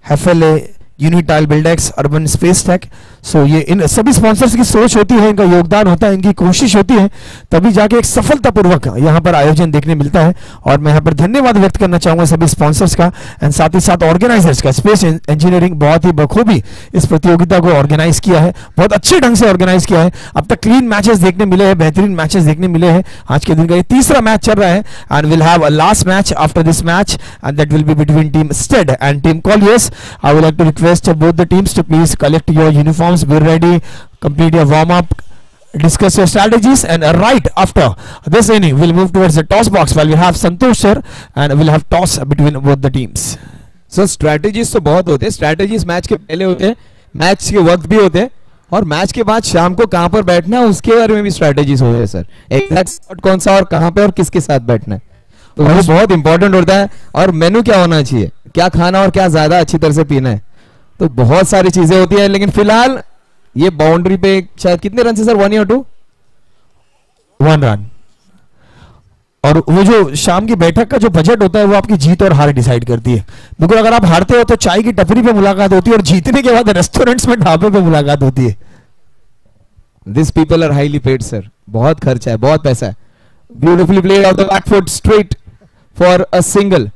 FLA, Unitile, Buildex, Urban Space Tech. सो ये इन सभी sponsors की सोच होती है, इनका योगदान होता है, इनकी कोशिश होती है, तभी जाके एक सफलतापूर्वक यहाँ पर आयोजन देखने मिलता है। और मैं यहाँ पर धन्यवाद व्यक्त करना चाहूंगा सभी स्पॉन्सर्स का एंड साथ ही साथ ऑर्गेनाइजर्स का। स्पेस इंजीनियरिंग बहुत ही बखूबी इस प्रतियोगिता को ऑर्गेनाइज किया है, बहुत अच्छे ढंग से ऑर्गेनाइज किया है। अब तक क्लीन मैचेस देखने मिले हैं, बेहतरीन मैचेस देखने मिले हैं। आज के दिन का ये तीसरा मैच चल रहा है and will have a last match after this match and that will be between team Stead and team Colliers. I would like to request both the teams to please collect your uniforms, be ready, complete your warm up, discuss your strategies, and right after this inning we'll move towards the toss box while we have Santosh sir and we'll have toss between both the teams. So strategies तो बहुत होते हैं, strategies match के पहले होते हैं, match के वक्त भी होते हैं, और मैच के बाद शाम को कहां पर बैठना है उसके बारे में भी स्ट्रेटेजीज होते हैं सर। एग्जैक्ट स्पॉट कौन सा और कहां पे और किसके साथ बैठना है, तो वो बहुत इंपॉर्टेंट होता है। और मेनू क्या होना चाहिए, क्या खाना और क्या ज्यादा अच्छी तरह से पीना है, तो बहुत सारी चीजें होती है। लेकिन फिलहाल ये बाउंड्री पे शायद कितने रन से सर, 1 या 2? 1 रन। और वो जो शाम की बैठक का जो बजट होता है वो आपकी जीत और हार डिसाइड करती है। बिल्कुल, अगर आप हारते हो तो चाय की टपरी पे मुलाकात होती है और जीतने के बाद रेस्टोरेंट्स में ढाबे पे मुलाकात होती है। This people are highly paid sir, बहुत खर्चा है, बहुत पैसा है। Beautifully played off the back foot straight for a single.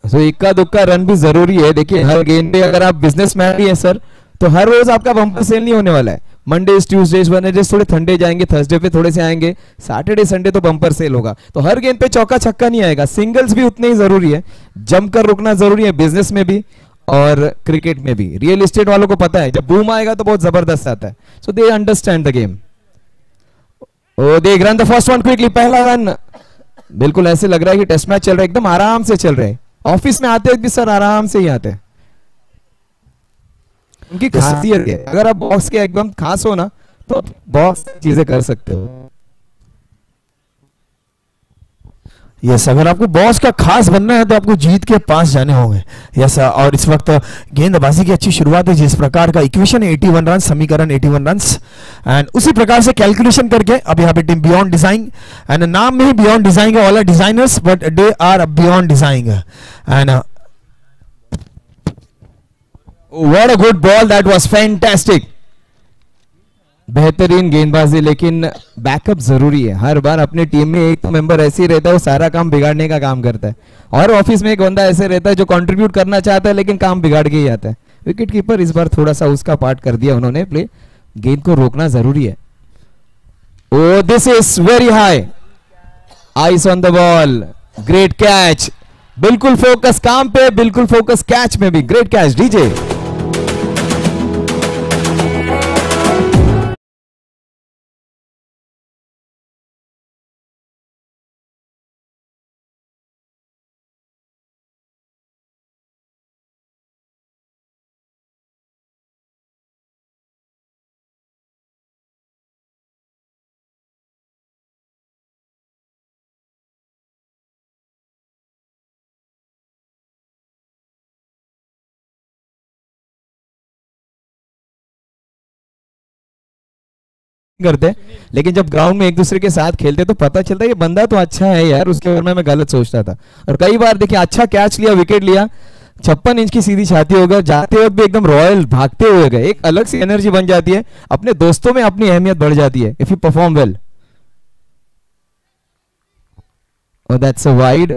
So इक्का दुक्का रन भी जरूरी है। देखिए हर गेंद पे अगर आप बिजनेसमैन भी है सर, तो हर रोज आपका बम्पर सेल नहीं होने वाला है। मंडेज, ट्यूसडेज, वेडनेसडेज थोड़े ठंडे जाएंगे, थर्सडे पे थोड़े से आएंगे, सैटरडे संडे तो बम्पर सेल होगा। तो हर गेंद पे चौका छक्का नहीं आएगा, सिंगल्स भी उतने ही जरूरी है, जमकर रुकना जरूरी है, बिजनेस में भी और क्रिकेट में भी। रियल एस्टेट वालों को पता है जब बूम आएगा तो बहुत जबरदस्त आता है, सो दे अंडरस्टैंड द गेम। ओ देख run the first one quickly, पहला रन। बिल्कुल ऐसे लग रहा है कि टेस्ट मैच चल रहा है, एकदम आराम से चल रहे हैं। ऑफिस में आते भी सर आराम से ही आते हैं, उनकी खासियत है। अगर आप बॉक्स के एकदम खास हो ना तो बहुत सारी चीजें कर सकते हो। यस, अगर आपको बॉस का खास बनना है तो आपको जीत के पास जाने होंगे। यस, और इस वक्त गेंदबाजी की अच्छी शुरुआत है, जिस प्रकार का इक्वेशन 81 रन, समीकरण 81 रन्स, एंड उसी प्रकार से कैलकुलेशन करके अब यहाँ पे टीम बियॉन्ड डिजाइन, एंड नाम में ही बियॉन्ड डिजाइन है, all are designers but they are beyond design. And what a good ball, that was fantastic. बेहतरीन गेंदबाजी, लेकिन बैकअप जरूरी है। हर बार अपने टीम में एक तो मेंबर ऐसे ही रहता है, वो सारा काम बिगाड़ने का काम करता है, और ऑफिस में एक बंदा ऐसे रहता है जो कंट्रीब्यूट करना चाहता है लेकिन काम बिगाड़ के ही आता है। विकेट कीपर इस बार थोड़ा सा उसका पार्ट कर दिया उन्होंने प्ले, गेंद को रोकना जरूरी है। Oh this is very high, ice on the ball, great catch, बिल्कुल फोकस काम पे, बिल्कुल फोकस कैच में भी, ग्रेट कैच डीजे। करते, लेकिन जब ग्राउंड में एक दूसरे के साथ खेलते तो पता चलता है ये बंदा तो अच्छा है यार, उसके बारे में मैं गलत सोचता था। और कई बार देखिए अच्छा कैच लिया, विकेट लिया, 56 इंच की सीधी छाती हो गया, जाते वक्त भी एकदम रॉयल भागते हुए गए, एक अलग सी एनर्जी बन जाती है, अपने दोस्तों में अपनी अहमियत बढ़ जाती है इफ यू परफॉर्म वेल। और दैट्स अ वाइड।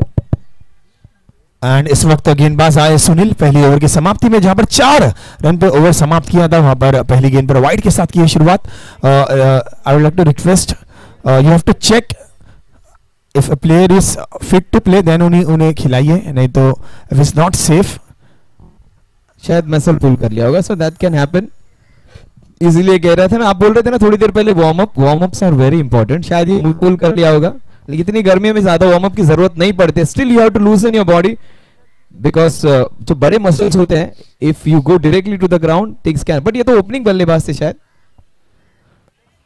एंड इस वक्त गेंदबाज आए सुनील पहली ओवर की समाप्ति में, जहां पर 4 रन पे ओवर समाप्त किया था, वहां पर पहली गेंद पर वाइड के साथ की शुरुआत। I would like to request you have to check if a player is fit to play, then उन्हें खिलाइए, नहीं तो इफ इज नॉट सेफ। शायद मसल पुल कर लिया होगा, सो दैट कैन हैपन। इसीलिए कह रहा था ना, आप बोल रहे थे ना थोड़ी देर पहले warm ups are very important, शायद ये पुल कर लिया होगा। लेकिन इतनी गर्मी में ज्यादा वार्म अप की जरूरत नहीं पड़ती, still you have to loosen your body because जो बड़े मसल्स होते हैं, if you go directly to the ground things can. But ये तो ओपनिंग बल्लेबाज थे शायद,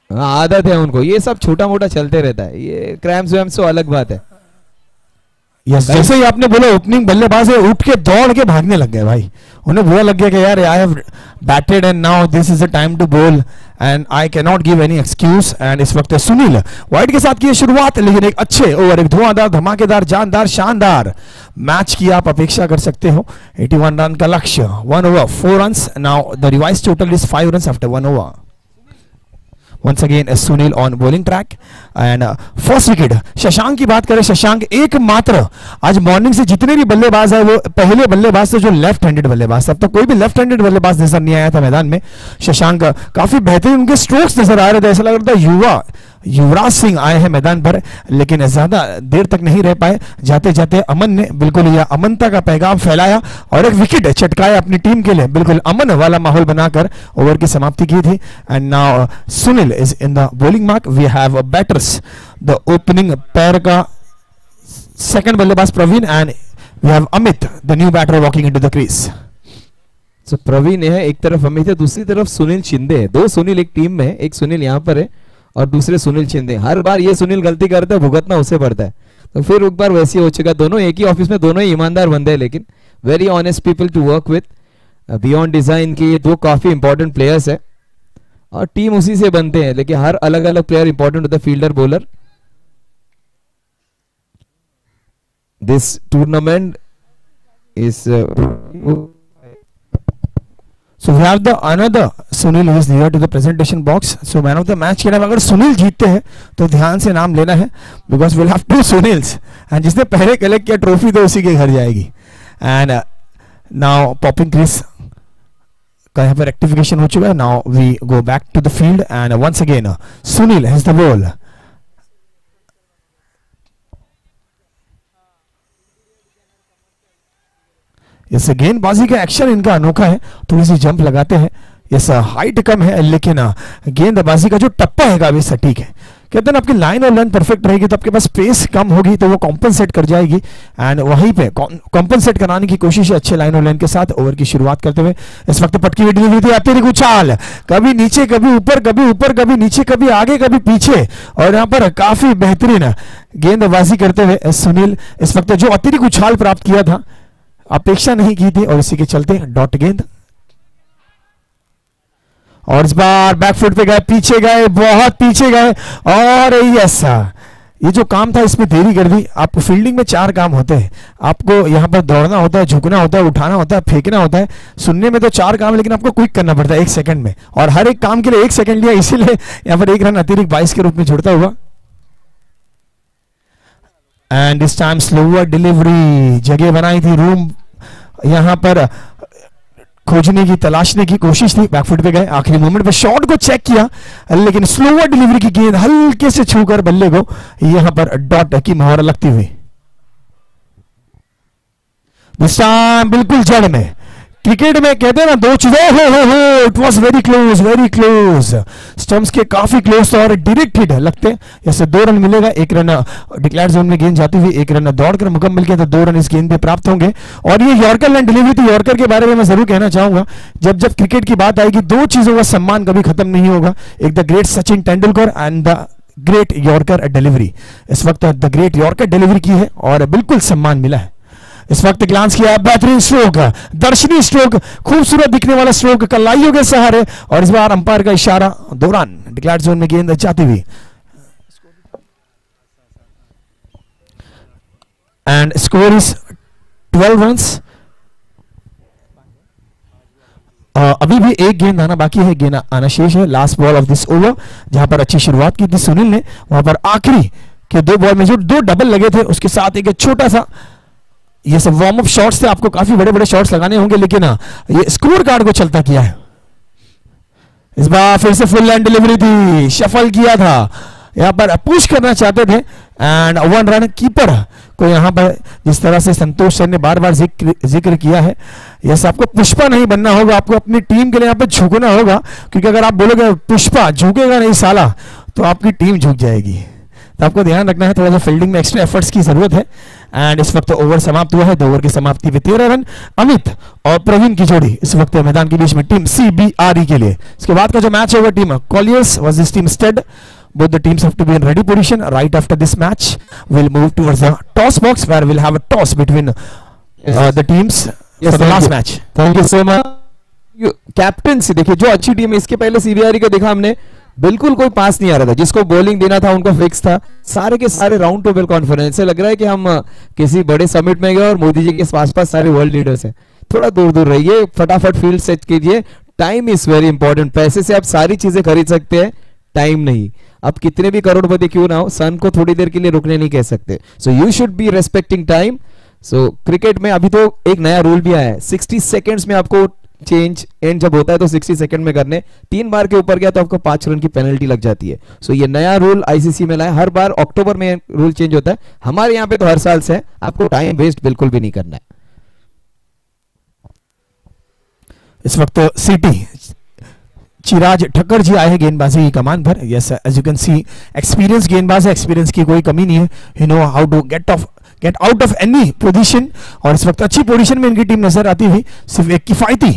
आदत है उनको, ये सब छोटा मोटा चलते रहता है, ये क्रैम्स वैम्स तो अलग बात है। यस, जैसे ही आपने बोला ओपनिंग बल्लेबाज है, उठ के दौड़ के भागने लग गए भाई। उन्हें बुरा लग गया कि यार I have batted and now this is the time to bowl and I can not give any excuse. एंड इस वक्त सुनील वाइड के साथ की शुरुआत, लेकिन एक अच्छे ओवर, एक धुआंधार, धमाकेदार, जानदार, शानदार मैच की आप अपेक्षा कर सकते हो। 81 रन का लक्ष्य, 1 over 4 runs. Now the revise total is 5 runs after 1 over. Once again Sunil on bowling track and first wicket Shashank की बात करें, शशांक एकमात्र आज मॉर्निंग से जितने भी बल्लेबाज है वो पहले बल्लेबाज थे जो लेफ्ट हैंडेड बल्लेबाज, अब तक कोई भी लेफ्ट हैंडेड बल्लेबाज नजर नहीं आया था मैदान में। शशांक काफी बेहतरीन उनके स्ट्रोक्स नजर आ रहे थे, ऐसा लग रहा था युवराज सिंह आए हैं मैदान पर, लेकिन ज्यादा देर तक नहीं रह पाए। जाते जाते अमन ने बिल्कुल यह अमनता का पैगाम फैलाया और एक विकेट चटकाया अपनी टीम के लिए, बिल्कुल अमन वाला माहौल बनाकर ओवर की समाप्ति की थी। And now Sunil is in the bowling mark. We have batters, the opening pair का सेकंड बल्लेबाज Praveen and we have Amit the new batter walking into the crease. So Praveen है, एक तरफ अमित है, दूसरी तरफ सुनील शिंदे है। दो सुनील एक टीम में, एक सुनील यहाँ पर है और दूसरे सुनील शिंदे। हर बार ये सुनील गलती करता है, भुगतना उसे पड़ता है, तो फिर एक बार वैसे हो चुका। दोनों एक ही ऑफिस में, दोनों ही ईमानदार बंदे हैं, लेकिन very honest people to work with. Beyond Design की ये दो काफी इंपॉर्टेंट प्लेयर्स है और टीम उसी से बनते हैं, लेकिन हर अलग अलग प्लेयर इंपॉर्टेंट होता है, fielder, bowler. This tournament is So we have the another Sunil who is near to the presentation box. So man of the match के नाम अगर सुनील जीतते हैं तो ध्यान से नाम लेना है, because we'll have 2 Sunils and जिसने पहले कलेक्ट किया ट्रॉफी तो उसी के घर जाएगी। And now popping Chris का यहाँ पर रेक्टिफिकेशन हो चुका है। Now we go back to the field and once again Sunil has the ball. Yes, गेंदबाजी का एक्शन इनका अनोखा है, थोड़ी सी जंप लगाते हैं। यस, हाइट कम है लेकिन गेंदबाजी का जो टप्पा है काफी सटीक है। कहते हैं आपकी लाइन और लेंथ परफेक्ट रहेगी तो आपके पास स्पेस कम होगी तो वो कॉम्पनसेट कर जाएगी एंड वहीं पे कॉम्पनसेट कराने की कोशिश है अच्छे लाइन और लेंथ के साथ। ओवर की शुरुआत करते हुए इस वक्त पटकी हुई डिलीवरी थी, अतिरिक्त उछाल, कभी नीचे कभी ऊपर, कभी ऊपर कभी नीचे, कभी आगे कभी पीछे, और यहाँ पर काफी बेहतरीन गेंदबाजी करते हुए सुनील इस वक्त जो अतिरिक्त उछाल प्राप्त किया था अपेक्षा नहीं की थी और इसी के चलते डॉट गेंद। और इस बार बैकफुट पे गए, पीछे गए, बहुत पीछे गए और यस, ये जो काम था इसमें देरी कर दी। आपको फील्डिंग में 4 काम होते हैं, आपको यहाँ पर दौड़ना होता है, झुकना होता है, उठाना होता है, फेंकना होता है। सुनने में तो 4 काम है लेकिन आपको क्विक करना पड़ता है 1 सेकंड में, और हर एक काम के लिए 1 सेकंड लिया, इसीलिए यहाँ पर 1 रन अतिरिक्त 22 के रूप में जुड़ता हुआ। And this time slower delivery, जगह बनाई थी, रूम यहां पर खोजने की, तलाशने की कोशिश थी। बैकफुट पे गए, आखिरी मोमेंट पे शॉट को चेक किया लेकिन स्लोअर डिलीवरी की गेंद हल्के से छूकर बल्ले को यहां पर डॉट की मोहर लगती हुई। दिस टाइम बिल्कुल जड़ में। क्रिकेट में कहते हैं ना 2 चीजें, हो it was very close, stumps के काफी क्लोज और डायरेक्ट हिट लगते हैं। जैसे 2 रन मिलेगा, 1 रन डिक्लेयर्ड जोन में गेंद जाती हुई, 1 रन दौड़कर मुकम्मल किया तो 2 रन इस गेंद पे प्राप्त होंगे। और ये यॉर्कर लाइन डिलीवरी थी। यॉर्कर के बारे में मैं जरूर कहना चाहूंगा, जब जब क्रिकेट की बात आएगी 2 चीजों का सम्मान कभी खत्म नहीं होगा, एक the great Sachin Tendulkar and the great yorker delivery. इस वक्त द ग्रेट यॉर्कर डिलीवरी की है और बिल्कुल सम्मान मिला है। इस वक्त ग्लांस किया, बेहतरीन स्ट्रोक, दर्शनीय स्ट्रोक, खूबसूरत दिखने वाला स्ट्रोक कलाइयों के सहारे, और इस बार अंपायर का इशारा, दौरान डिक्लेयर्ड जोन में गेंद जाती हुई। And score is 12 runs. अभी भी एक गेंद आना बाकी है, गेंद आना शेष है। Last ball of this over, जहां पर अच्छी शुरुआत की थी सुनील ने, वहां पर आखिरी के 2 बॉल में जो 2 डबल लगे थे उसके साथ एक छोटा सा, ये सब वार्म अप शॉट्स थे, आपको काफी बड़े बड़े शॉट्स लगाने होंगे लेकिन ये स्कोर कार्ड को चलता किया है। इस बार फिर से फुल लाइन डिलीवरी थी, शफल किया था, यहां पर पुश करना चाहते थे एंड 1 रन। कीपर को यहां पर जिस तरह से संतोष सर ने बार बार जिक्र किया है, यस, आपको पुष्पा नहीं बनना होगा, आपको अपनी टीम के लिए यहां पर झुकना होगा, क्योंकि अगर आप बोलोगे पुष्पा झुकेगा नहीं साला तो आपकी टीम झुक जाएगी। तो आपको ध्यान रखना है, थोड़ा सा फील्डिंग में एक्स्ट्रा एफर्ट्स की जरूरत है। एंड इस वक्त ओवर समाप्त हुआ है, 2 ओवर की समाप्ति पे 13 रन। अमित और प्रवीण की जोड़ी इस वक्त मैदान के बीच में टीम CBRE के लिए। इसके बाद का जो मैच होगा team Colliers versus team Stead, both the teams have to be in ready position. Right after this match, we'll move towards the toss box where we'll have a toss between the teams for the last match. Thank you so much. Captaincy देखिए, जो अच्छी team है, इसके पहले CBI का देखा हमने, बिल्कुल कोई पास नहीं आ रहा था, जिसको बॉलिंग देना था उनको फिक्स था. सारे के सारे राउंड टेबल कॉन्फ्रेंस से लग रहा है कि हम किसी बड़े समिट में गए और मोदी जी के आसपास सारे वर्ल्ड लीडर्स हैं. थोड़ा दूर दूर रहिए, फटाफट फील्ड सेट कीजिए. Time is very important. पैसे से आप सारी चीजें खरीद सकते हैं, टाइम नहीं. आप कितने भी करोड़पति क्यों ना हो, सन को थोड़ी देर के लिए रुकने नहीं कह सकते. So you should be respecting time. So cricket में अभी तो एक नया रूल भी आया है, 60 सेकेंड्स में आपको चेंज एंड जब होता है तो 60 सेकंड में करने. 3 बार के ऊपर गया तो आपको 5 रन की पेनल्टी लग जाती है. सो ये नया रूल आईसीसी में लाया. हर बार अक्टूबर में रूल चेंज होता है. हमारे यहाँ पे तो हर साल से है. आपको टाइम वेस्ट बिल्कुल भी नहीं करना है. इस वक्त सीटी चिराज ठक्कर जी आए हैं गेंदबाजी की कमान पर. Yes, as you can see experience गेंदबाज है, एक्सपीरियंस की कोई कमी नहीं है. You know how to get out of any position. और इस वक्त अच्छी पोजीशन में इनकी टीम नजर आती हुई. सिर्फ एक किफायती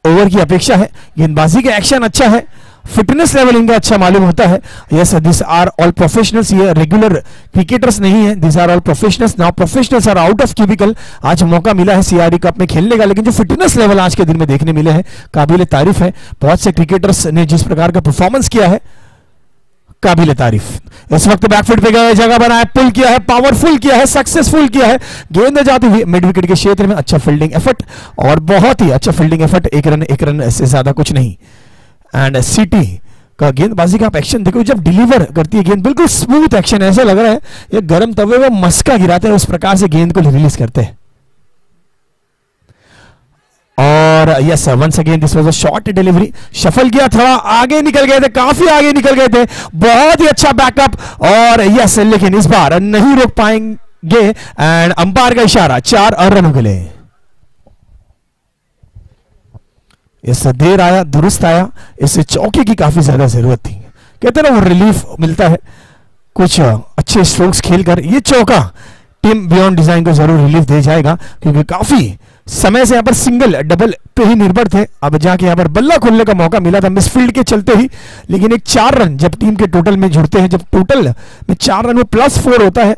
ओवर की अपेक्षा है. गेंदबाजी का एक्शन अच्छा है, फिटनेस लेवल इनका अच्छा मालूम होता है. Yes, this are all professionals. ये रेगुलर क्रिकेटर्स नहीं है, this are all professionals. Now professionals are out of cubicle. आज मौका मिला है सीआरडी कप में खेलने का, लेकिन जो फिटनेस लेवल आज के दिन में देखने मिले हैं, काबिल तारीफ है. बहुत से क्रिकेटर्स ने जिस प्रकार का परफॉर्मेंस किया है, काबिल तारीफ. इस वक्त बैकफुट पे गए, जगह बनाया, पुल किया है, पावरफुल किया है, सक्सेसफुल किया है. गेंद जाती हुई मिड विकेट के क्षेत्र में. अच्छा फील्डिंग एफर्ट, और बहुत ही अच्छा फील्डिंग एफर्ट. एक रन से ज्यादा कुछ नहीं. एंड सिटी का गेंदबाजी का आप एक्शन देखो, जब डिलीवर करती है गेंद, बिल्कुल स्मूथ एक्शन. ऐसा लग रहा है ये गर्म तवे में मस्का गिराते हैं, उस प्रकार से गेंद को रिलीज करते हैं. और yes, once again this was a short delivery. Shuffle किया, थोड़ा आगे निकल गए थे, काफी आगे निकल गए थे. बहुत ही अच्छा बैकअप. और यस, लेकिन इस बार नहीं रोक पाएंगे. एंड अंपायर का इशारा 4 रनों के लिए. यस, देर आया दुरुस्त आया. इससे चौके की काफी ज्यादा जरूरत थी. कहते हैं ना, वो रिलीफ मिलता है कुछ अच्छे स्ट्रोक्स खेलकर. ये चौका टीम बियॉन्ड डिजाइन को जरूर रिलीफ दे जाएगा, क्योंकि काफी समय से यहां पर सिंगल डबल पे ही निर्भर थे. अब जाके यहां पर बल्ला खोलने का मौका मिला था मिसफील्ड के चलते ही. लेकिन एक 4 रन जब टीम के टोटल में जुड़ते हैं, जब टोटल में 4 रन में +4 होता है,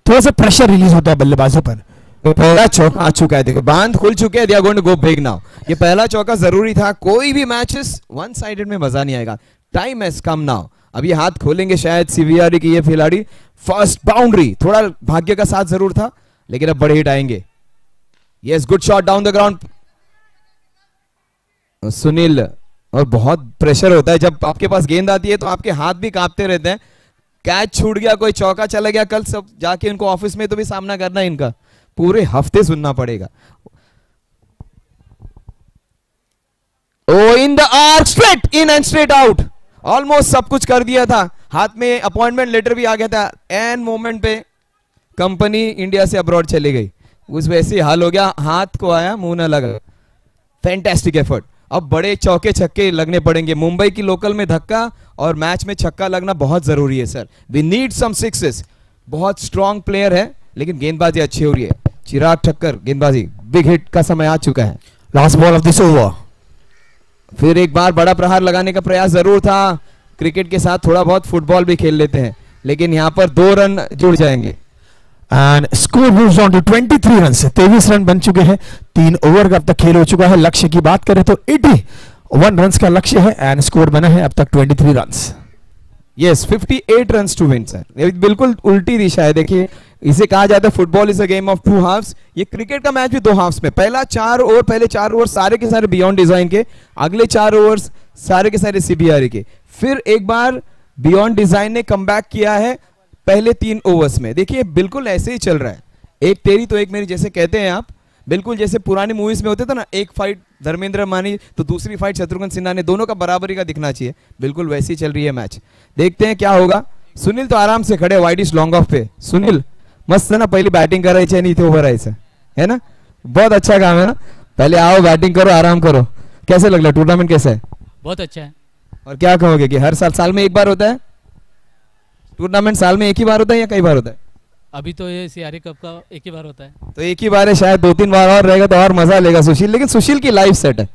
थोड़ा सा प्रेशर रिलीज होता है बल्लेबाजों पर. तो पहला चौका आ चुका है. देखो, बांध खुल चुके हैं. They are going to go big now. ये पहला चौका जरूरी था. कोई भी मैचेस वन साइडेड में मजा नहीं आएगा. Time has come now. अब ये हाथ खोलेंगे शायद सीबीआई की ये खिलाड़ी. फर्स्ट बाउंड्री, थोड़ा भाग्य का साथ जरूर था, लेकिन अब बड़े हिट आएंगे. Yes, good shot down the ground. Sunil, और बहुत प्रेशर होता है जब आपके पास गेंद आती है, तो आपके हाथ भी कांपते रहते हैं. कैच छूट गया, कोई चौका चला गया, कल सब जाके इनको ऑफिस में तो भी सामना करना है. इनका पूरे हफ्ते सुनना पड़ेगा. Oh, in the arc, straight in and straight out. Almost सब कुछ कर दिया था. हाथ में अपॉइंटमेंट लेटर भी आ गया था. एंड मोमेंट पे कंपनी इंडिया से अब्रॉड चली गई. उस वैसे हाल हो गया, हाथ को आया, मुंह ना लगा. Fantastic effort. अब बड़े चौके छक्के लगने पड़ेंगे. मुंबई की लोकल में धक्का और मैच में छक्का लगना बहुत जरूरी है sir. We need some sixes. बहुत स्ट्रॉन्ग प्लेयर है, लेकिन गेंदबाजी अच्छी हो रही है. चिराग ठक्कर गेंदबाजी, बिग हिट का समय आ चुका है. Last ball of this over. फिर एक बार बड़ा प्रहार लगाने का प्रयास जरूर था. क्रिकेट के साथ थोड़ा बहुत फुटबॉल भी खेल लेते हैं, लेकिन यहां पर 2 रन जुड़ जाएंगे. And score moves on to 23 run. 23 run बन चुके हैं. 3 ओवर का अब तक खेल हो चुका है. लक्ष्य की बात करें तो 81 रन का लक्ष्य है. एंड स्कोर बना है अब तक 23 run. Yes, 58 run to win sir. ये बिल्कुल उल्टी दिशा है. देखिए, इसे कहा जाता है football is a game of 2 halves. ये क्रिकेट का मैच भी 2 हाफ्स में. पहले 4 ओवर सारे के सारे बियॉन्ड डिजाइन के. अगले 4 ओवर्स सारे के सारे सीबीआई के. फिर एक बार बियॉन्ड डिजाइन ने कमबैक किया है पहले 3 ओवर्स में. देखिए, बिल्कुल ऐसे ही चल रहा है. एक तेरी तो एक मेरी, जैसे कहते हैं आप. बिल्कुल जैसे पुरानी मूवीज में होते थे ना, एक फाइट धर्मेंद्र मानी तो दूसरी फाइट शत्रुघ्न सिन्हा ने, दोनों का बराबरी का दिखना चाहिए. बिल्कुल वैसी चल रही है मैच. देखते हैं क्या होगा. सुनील तो आराम से खड़े वाइडिश लॉन्ग ऑफ पे. सुनील मस्त है ना, पहली बैटिंग कर रही नहीं थे ओवर ऐसे, है ना. बहुत अच्छा काम है ना. पहले आओ, बैटिंग करो, आराम करो. कैसे लग रहा है टूर्नामेंट, कैसा है? बहुत अच्छा है. और क्या कहोगे कि हर साल में एक बार होता है टूर्नामेंट? साल में एक ही बार होता है या कई बार होता है? अभी तो ये सीआरए कप का एक ही बार होता है. तो एक ही बार है, शायद 2-3 बार और रहेगा तो और मजा लेगा सुशील. लेकिन सुशील की लाइफ सेट है,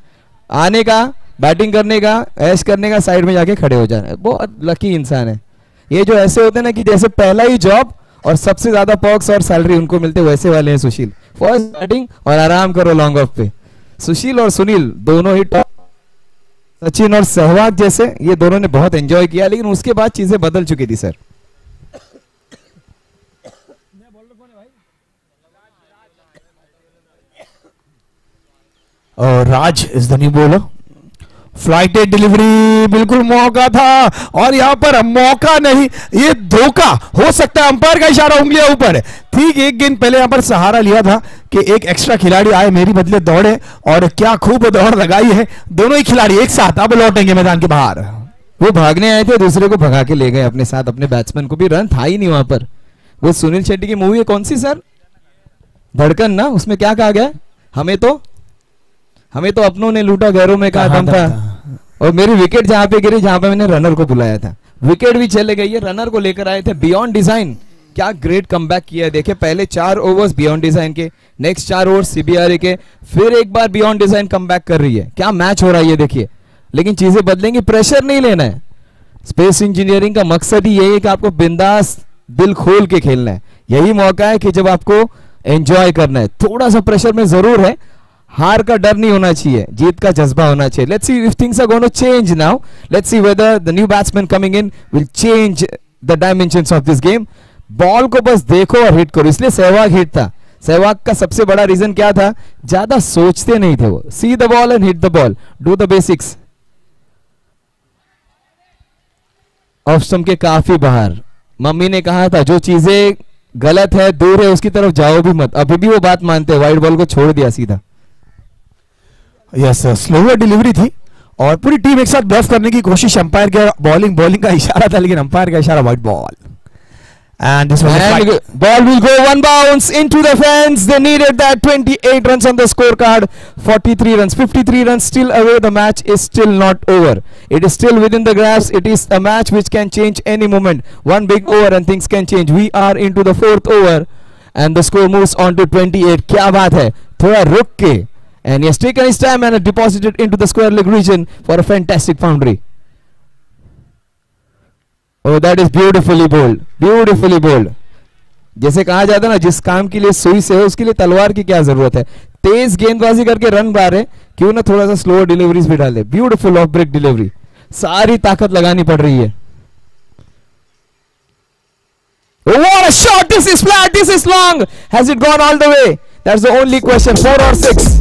आने का बैटिंग करने का, ऐश करने का, साइड में जाके खड़े हो जाना। बहुत लकी इंसान है ये, जो ऐसे होते हैं ना कि जैसे पहला ही जॉब और सबसे ज्यादा पर्क्स और सैलरी उनको मिलते, वैसे वाले हैं सुशील। फर्स्ट बैटिंग और आराम करो लॉन्ग ऑफ पे। सुशील और सुनील दोनों ही टॉप। सचिन और सहवाग जैसे ये दोनों ने बहुत एंजॉय किया, लेकिन उसके बाद चीजें बदल चुकी थी सर। और Raj is the new bowler. Flighted delivery, बिल्कुल मौका था, और यहां पर मौका नहीं, ये धोखा हो सकता है। अंपायर का इशारा, उंगलियां ऊपर। ठीक एक गेंद पहले यहां पर सहारा लिया था कि एक एक्स्ट्रा खिलाड़ी आए, मेरी बदले दौड़े, और क्या खूब दौड़ लगाई है दोनों ही खिलाड़ी एक साथ। अब लौटेंगे मैदान के बाहर। वो भागने आए थे, दूसरे को भगा के ले गए अपने साथ, अपने बैट्समैन को भी। रन था ही नहीं वहां पर। वो सुनील शेट्टी की मूवी है कौन सी सर? धड़कन ना, उसमें क्या कहा गया? हमें तो अपनों ने लूटा, गैरों में कहा दम था। और मेरी विकेट जहां पे गिरी, जहां पे मैंने रनर को बुलाया था, विकेट भी चले गई है। रनर को लेकर आए थे बियॉन्ड डिजाइन। क्या ग्रेट कमबैक किया है। देखिए पहले 4 ओवर्स बियॉन्ड डिजाइन के, नेक्स्ट 4 ओवर्स सीबीआरए के, फिर एक बार बियॉन्ड डिजाइन कमबैक कर रही है। क्या मैच हो रहा है ये देखिए। लेकिन चीजें बदलेंगी, प्रेशर नहीं लेना है। स्पेस इंजीनियरिंग का मकसद ही यही है कि आपको बिंदास दिल खोल के खेलना है। यही मौका है कि जब आपको एंजॉय करना है। थोड़ा सा प्रेशर में जरूर है, हार का डर नहीं होना चाहिए, जीत का जज्बा होना चाहिए। Let's see if things are gonna change now. Let's see whether the new batsman coming in will change the dimensions of this game. Ball को बस देखो और हिट करो, इसलिए सहवाग हिट था। सहवाग का सबसे बड़ा रीजन क्या था? ज्यादा सोचते नहीं थे वो। See the ball and hit the ball, do the basics. Off stump के काफी बाहर। मम्मी ने कहा था जो चीजें गलत है, दूर है, उसकी तरफ जाओ भी मत। अभी भी वो बात मानते हैं, वाइट बॉल को छोड़ दिया सीधा। यस, स्लोअर डिलीवरी थी और पूरी टीम एक साथ ब्लफ करने की कोशिश। अंपायर के बॉलिंग का इशारा था, लेकिन अंपायर का इशारा white ball. And this was a And flight. ball will go one bounce into the fence. They needed that 28 runs on the scorecard. 43 runs, 53 runs still away. The match is still not over. It is still within the grasp. It is a match which can change any moment. One big over and things can change. We are into the 4th over and the score moves on to 28. क्या बात है, थोड़ा रुक के, and he has taken his time and deposited into the square leg region for a fantastic boundary. Oh, that is beautifully bowled, beautifully bowled. जैसे कहा जाता है ना, जिस काम के लिए सुई से हो उसके लिए तलवार की क्या जरूरत है। तेज गेंदबाजी करके रन बना रहे, क्यों ना थोड़ा सा स्लोअर डिलीवरीज भी डाले। ब्यूटीफुल ऑफ ब्रेक डिलीवरी, सारी ताकत लगानी पड़ रही है। What a shot! This is flat, this is long. Has it gone all the way? That's the only question. 4 or 6.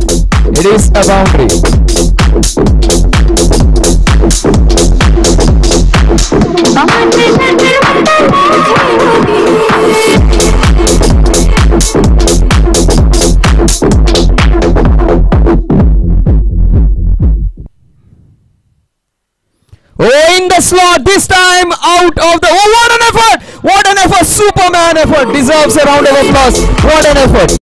It is a boundary. Oh, in the slot, this time out of the... Oh, what an effort! What an effort! Superman effort! Deserves a round of applause. What an effort!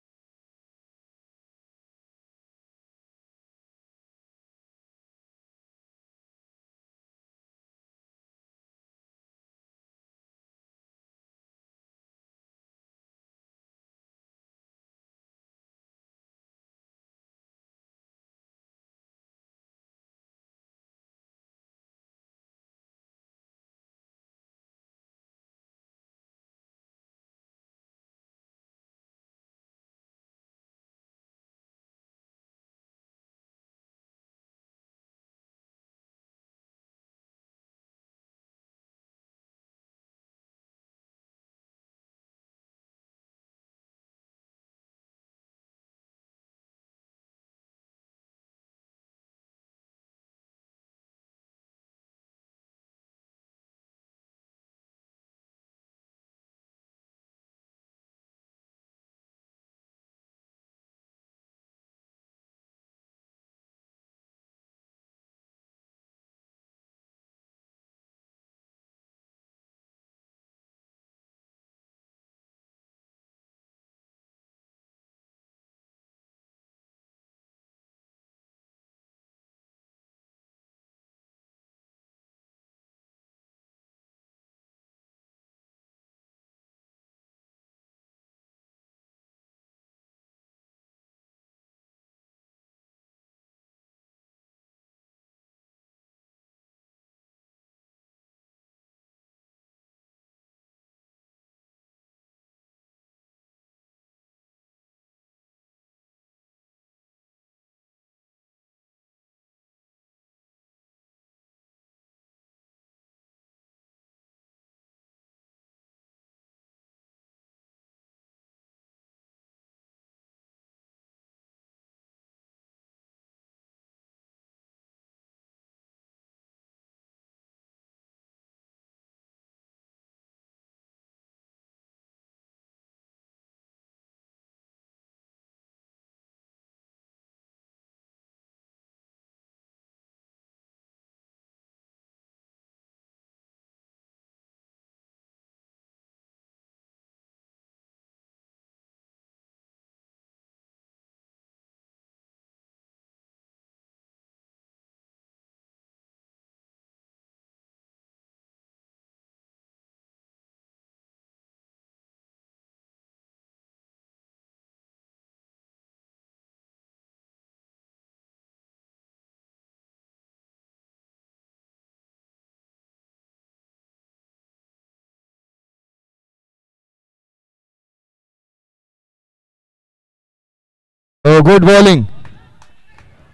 Good bowling,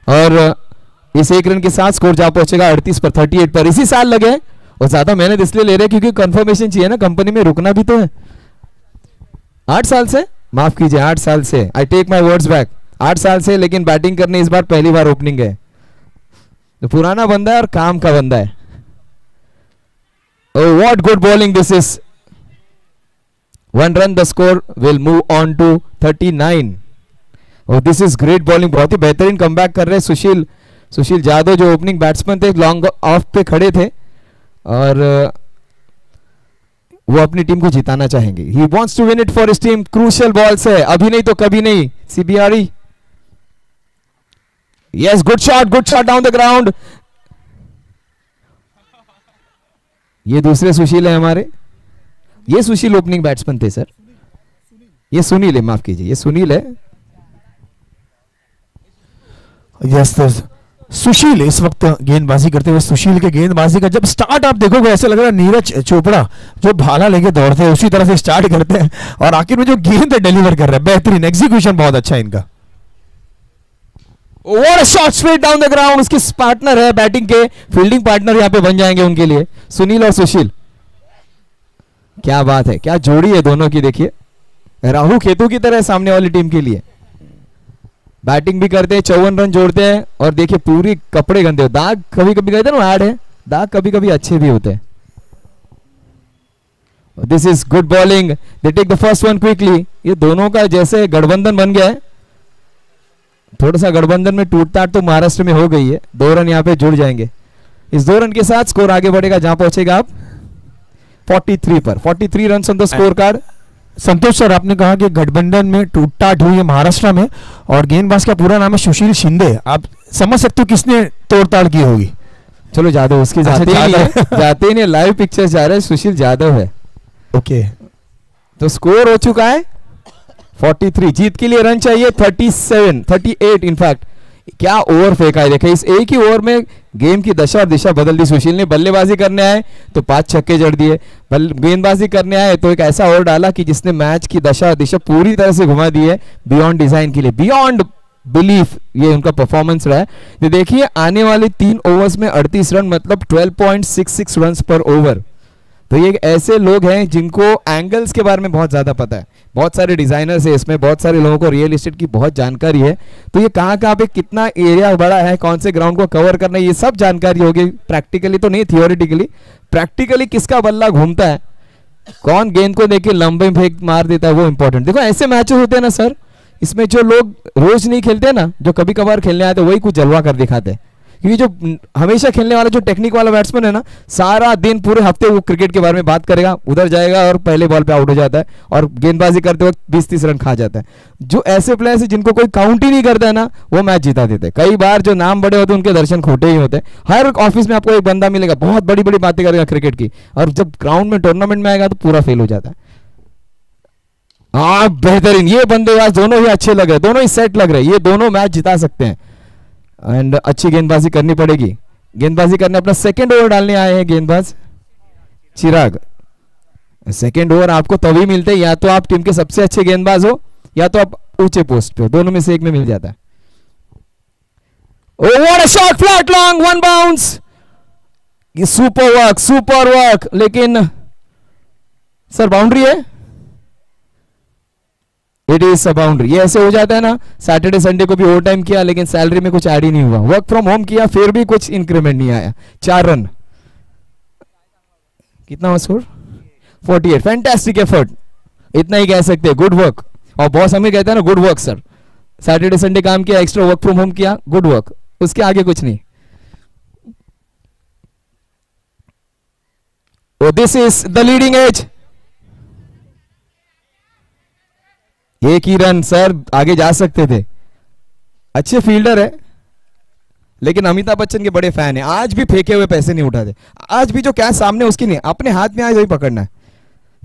और इस एक run के साथ score जा पहुंचेगा 38 पर 38 पर। इसी साल लगे हैं और ज्यादा मेहनत इसलिए ले रहे हैं क्योंकि कंफर्मेशन चाहिए ना, कंपनी में रुकना भी तो है। 8 साल से, माफ कीजिए 8 साल से, I take my words back, 8 साल से, लेकिन बैटिंग करने इस बार पहली बार ओपनिंग है। तो पुराना बंदा है और काम का बंदा है। Oh, what good bowling this is. 1 run the score will move on to 39. Oh, this is great bowling. बहुत ही बेहतरीन कमबैक कर रहे हैं सुशील यादव, जो ओपनिंग बैट्समैन थे, लॉन्ग ऑफ पे खड़े थे और वो अपनी टीम को जिताना चाहेंगे। He wants to win it for his team. Crucial balls है, अभी नहीं तो कभी नहीं। CBRE. Yes, good shot down the ground. ये दूसरे सुशील है हमारे, ये सुशील ओपनिंग बैट्समैन थे सर, ये सुनील है, माफ कीजिए ये सुनील है। यस सर, सुशील इस वक्त गेंदबाजी करते हुए। सुशील के गेंदबाजी का जब स्टार्ट आप देखोगे ऐसा लग रहा है नीरज चोपड़ा जो भाला लेके दौड़ते हैं उसी तरह से स्टार्ट करते हैं और आखिर में जो गेंद डिलीवर कर रहे हैं, बेहतरीन एग्जीक्यूशन बहुत अच्छा है इनका। What a shot straight down the ground. उसके पार्टनर है बैटिंग के, फील्डिंग पार्टनर यहाँ पे बन जाएंगे उनके लिए, सुनील और सुशील। क्या बात है, क्या जोड़ी है दोनों की, देखिए राहु केतु की तरह सामने वाली टीम के लिए। बैटिंग भी करते हैं, 54 रन जोड़ते हैं और देखिए पूरी कपड़े गंदे हो, दाग कभी कभी कहते हैं ना ऐड है, दाग कभी कभी अच्छे भी होते हैं। This is good bowling, they take the first one quickly. ये दोनों का जैसे गठबंधन बन गया है, थोड़ा सा गठबंधन में टूट-टाट तो महाराष्ट्र में हो गई है। 2 रन यहाँ पे जुड़ जाएंगे। इस 2 रन के साथ स्कोर आगे बढ़ेगा, जहां पहुंचेगा आप 43 पर। 43 run on the score card. Santosh sir, आपने कहा कि गठबंधन में टूट-टाट हुई है महाराष्ट्र में और गेंदबाज का पूरा नाम है सुशील शिंदे। आप समझ सकते हो किसने तोड़-ताड़ की होगी। चलो जादव उसके जाते ही नहीं, लाइव पिक्चर्स जा रहे हैं, सुशील यादव है। ओके, तो स्कोर हो चुका है 43। जीत के लिए रन चाहिए 38 इनफैक्ट। क्या ओवर फेंका है, देखिए इस एक ही ओवर में गेम की दशा और दिशा बदल दी सुशील ने। बल्लेबाजी करने आए तो 5 छक्के जड़ दिए, गेंदबाजी करने आए तो एक ऐसा ओवर डाला कि जिसने मैच की दशा और दिशा पूरी तरह से घुमा दी है बियॉन्ड डिजाइन के लिए, बियॉन्ड बिलीफ ये उनका परफॉर्मेंस रहा है। तो देखिए आने वाले 3 ओवर्स में 38 रन मतलब 12.66 रन पर ओवर। तो ये ऐसे लोग हैं जिनको एंगल्स के बारे में बहुत ज्यादा पता है, बहुत सारे डिजाइनर्स है इसमें, बहुत सारे लोगों को रियल एस्टेट की बहुत जानकारी है। तो ये कहाँ पे कितना एरिया बड़ा है, कौन से ग्राउंड को कवर करना है, ये सब जानकारी होगी। प्रैक्टिकली तो नहीं, थियोरेटिकली। प्रैक्टिकली किसका बल्ला घूमता है, कौन गेंद को देके लंबे फेंक मार देता है, वो इंपॉर्टेंट। देखो ऐसे मैचेस होते हैं ना सर, इसमें जो लोग रोज नहीं खेलते ना, जो कभी कभार खेलने आते वही कुछ जलवा कर दिखाते हैं। क्योंकि जो हमेशा खेलने वाला जो टेक्निक वाला बैट्समैन है ना, सारा दिन पूरे हफ्ते वो क्रिकेट के बारे में बात करेगा, उधर जाएगा और पहले बॉल पे आउट हो जाता है और गेंदबाजी करते वक्त 20-30 रन खा जाता है। जो ऐसे प्लेयर्स हैं जिनको कोई काउंट ही नहीं करता है ना, वो मैच जिता देते हैं। कई बार जो नाम बड़े होते हैं उनके दर्शन खोटे ही होते हैं। हर ऑफिस में आपको एक बंदा मिलेगा बहुत बड़ी बड़ी बातें करेगा क्रिकेट की, और जब ग्राउंड में टूर्नामेंट में आएगा तो पूरा फेल हो जाता है। हाँ बेहतरीन, ये बंदेबाज दोनों ही अच्छे लग रहे, दोनों ही सेट लग रहे, ये दोनों मैच जिता सकते हैं। एंड अच्छी गेंदबाजी करनी पड़ेगी। गेंदबाजी करने अपना सेकंड ओवर डालने आए हैं गेंदबाज चिराग। सेकंड ओवर आपको तभी मिलते हैं या तो आप टीम के सबसे अच्छे गेंदबाज हो या तो आप ऊंचे पोस्ट पे हो, दोनों में से एक में मिल जाता है। Oh, what a shot, flat long, 1 bounce. ये सुपर वर्क, लेकिन सर बाउंड्री है। It is a boundary. ये ऐसे हो जाता है ना, सैटरडे संडे को भी ओवर टाइम किया लेकिन सैलरी में कुछ ऐड ही नहीं हुआ, वर्क फ्रॉम होम किया फिर भी कुछ इंक्रीमेंट नहीं आया। 4 रन, कितना हुआ स्कोर 48। फैंटास्टिक एफर्ट, इतना ही कह सकते हैं, गुड वर्क। और बॉस हमें कहता है ना good work sir, Saturday Sunday काम किया, एक्स्ट्रा वर्क फ्रॉम होम किया, गुड वर्क, उसके आगे कुछ नहीं। Oh, this is the leading edge. एक ही रन सर, आगे जा सकते थे। अच्छे फील्डर है लेकिन अमिताभ बच्चन के बड़े फैन है। आज भी फेंके हुए पैसे नहीं उठाते, आज भी जो कैच सामने उसकी नहीं, अपने हाथ में आज वही पकड़ना है।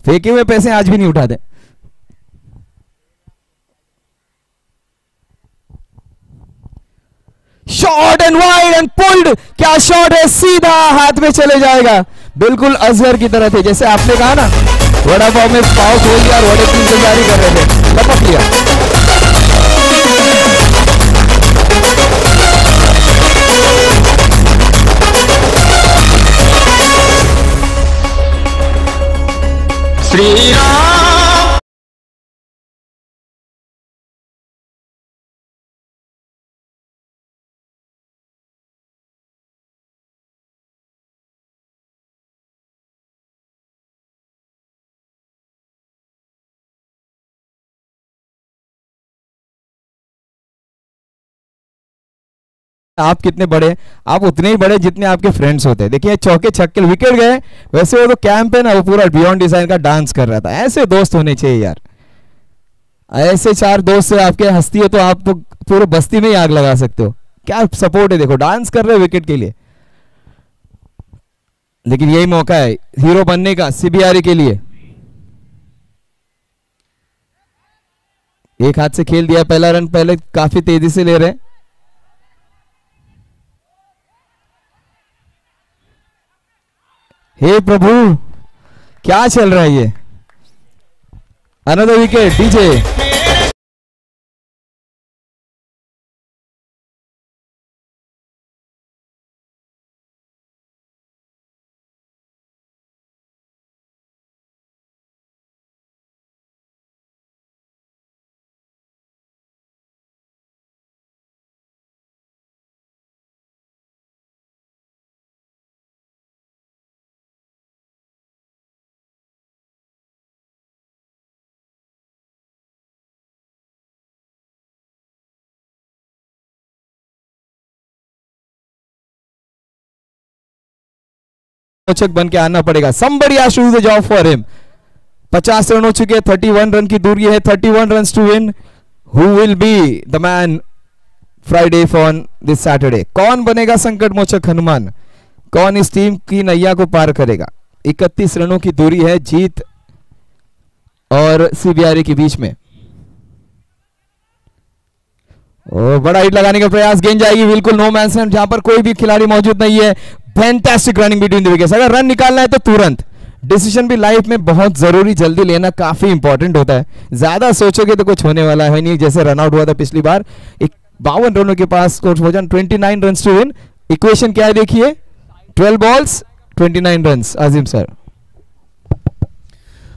फेंके हुए पैसे आज भी नहीं उठाते। Shot and wide and pulled, क्या शॉट है, सीधा हाथ में चले जाएगा, बिल्कुल अजहर की तरह थे। जैसे आपने कहा ना वड़ा पाव में पाव खोल दिया और वड़े की इंतजारी कर रहे थे, लपक लिया। श्री राम। आप कितने बड़े, आप उतने ही बड़े जितने आपके फ्रेंड्स होते हैं। देखिए चौके छक्के विकेट गए, वैसे वो तो कैंप है ना, वो पूरा बियॉन्ड डिजाइन का डांस कर रहा था। ऐसे दोस्त होने चाहिए यार, ऐसे चार दोस्त से आपके हस्ती हो तो आप तो पूरे बस्ती में ही आग लगा सकते हो। क्या सपोर्ट है, देखो डांस कर रहे हो विकेट के लिए। लेकिन यही मौका है हीरो बनने का सीबीआरई के लिए। एक हाथ से खेल दिया पहला रन, पहले काफी तेजी से ले रहे हैं। हे प्रभु क्या चल रहा है ये। Another wicket DJ. बन के आना पड़ेगा। somebody has to do the job for him। 50 run हो चुके हैं, 31 रन की दूरी है, 31 run to win. Who will be the man Friday on this Saturday? कौन बनेगा संकट मोचक हनुमान, कौन इस टीम की नैया को पार करेगा। 31 रनों की दूरी है जीत और सीबीआरई के बीच में। बड़ा हिट लगाने का प्रयास, गेंद जाएगी बिल्कुल नो मैंस लैंड जहां पर कोई भी खिलाड़ी मौजूद नहीं है। Fantastic running between the wickets. अगर रन निकालना है तो तुरंत, डिसीजन भी लाइफ में बहुत जरूरी, जल्दी लेना काफी इंपॉर्टेंट होता है। ज्यादा सोचोगे तो कुछ होने वाला है नहीं, जैसे रन आउट हुआ था पिछली बार। 52 रनों के पास स्कोर वजन 29 रन टू विन। इक्वेशन क्या है देखिए, 12 बॉल्स 29 रन। आजिम सर।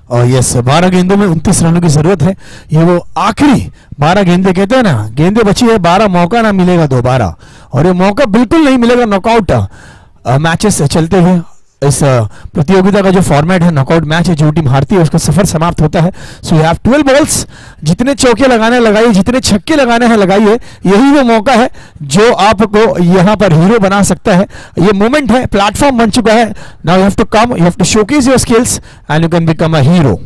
और यस 12 गेंदों में 29 रनों की जरूरत है। ये वो आखिरी 12 गेंदे कहते हैं ना, गेंदे बची है 12, मौका ना मिलेगा दोबारा। और ये मौका बिल्कुल नहीं मिलेगा नॉकआउट मैचेस चलते हुए। इस प्रतियोगिता का जो फॉर्मेट है नॉकआउट मैच है, जो टीम हारती है उसका सफर समाप्त होता है। सो यू हैव 12 बॉल्स, जितने चौके लगाने लगाइए, जितने छक्के लगाने हैं लगाइए। यही वो मौका है जो आपको यहाँ पर हीरो बना सकता है। ये मोमेंट है, प्लेटफॉर्म बन चुका है। Now you have to come, you have to showcase your skills and you can become a hero.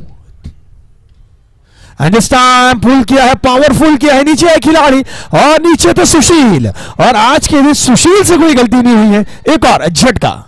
And this time pull किया है, पावरफुल किया है, नीचे है खिलाड़ी और नीचे तो सुशील। और आज के दिन सुशील से कोई गलती नहीं हुई है। एक और झटका।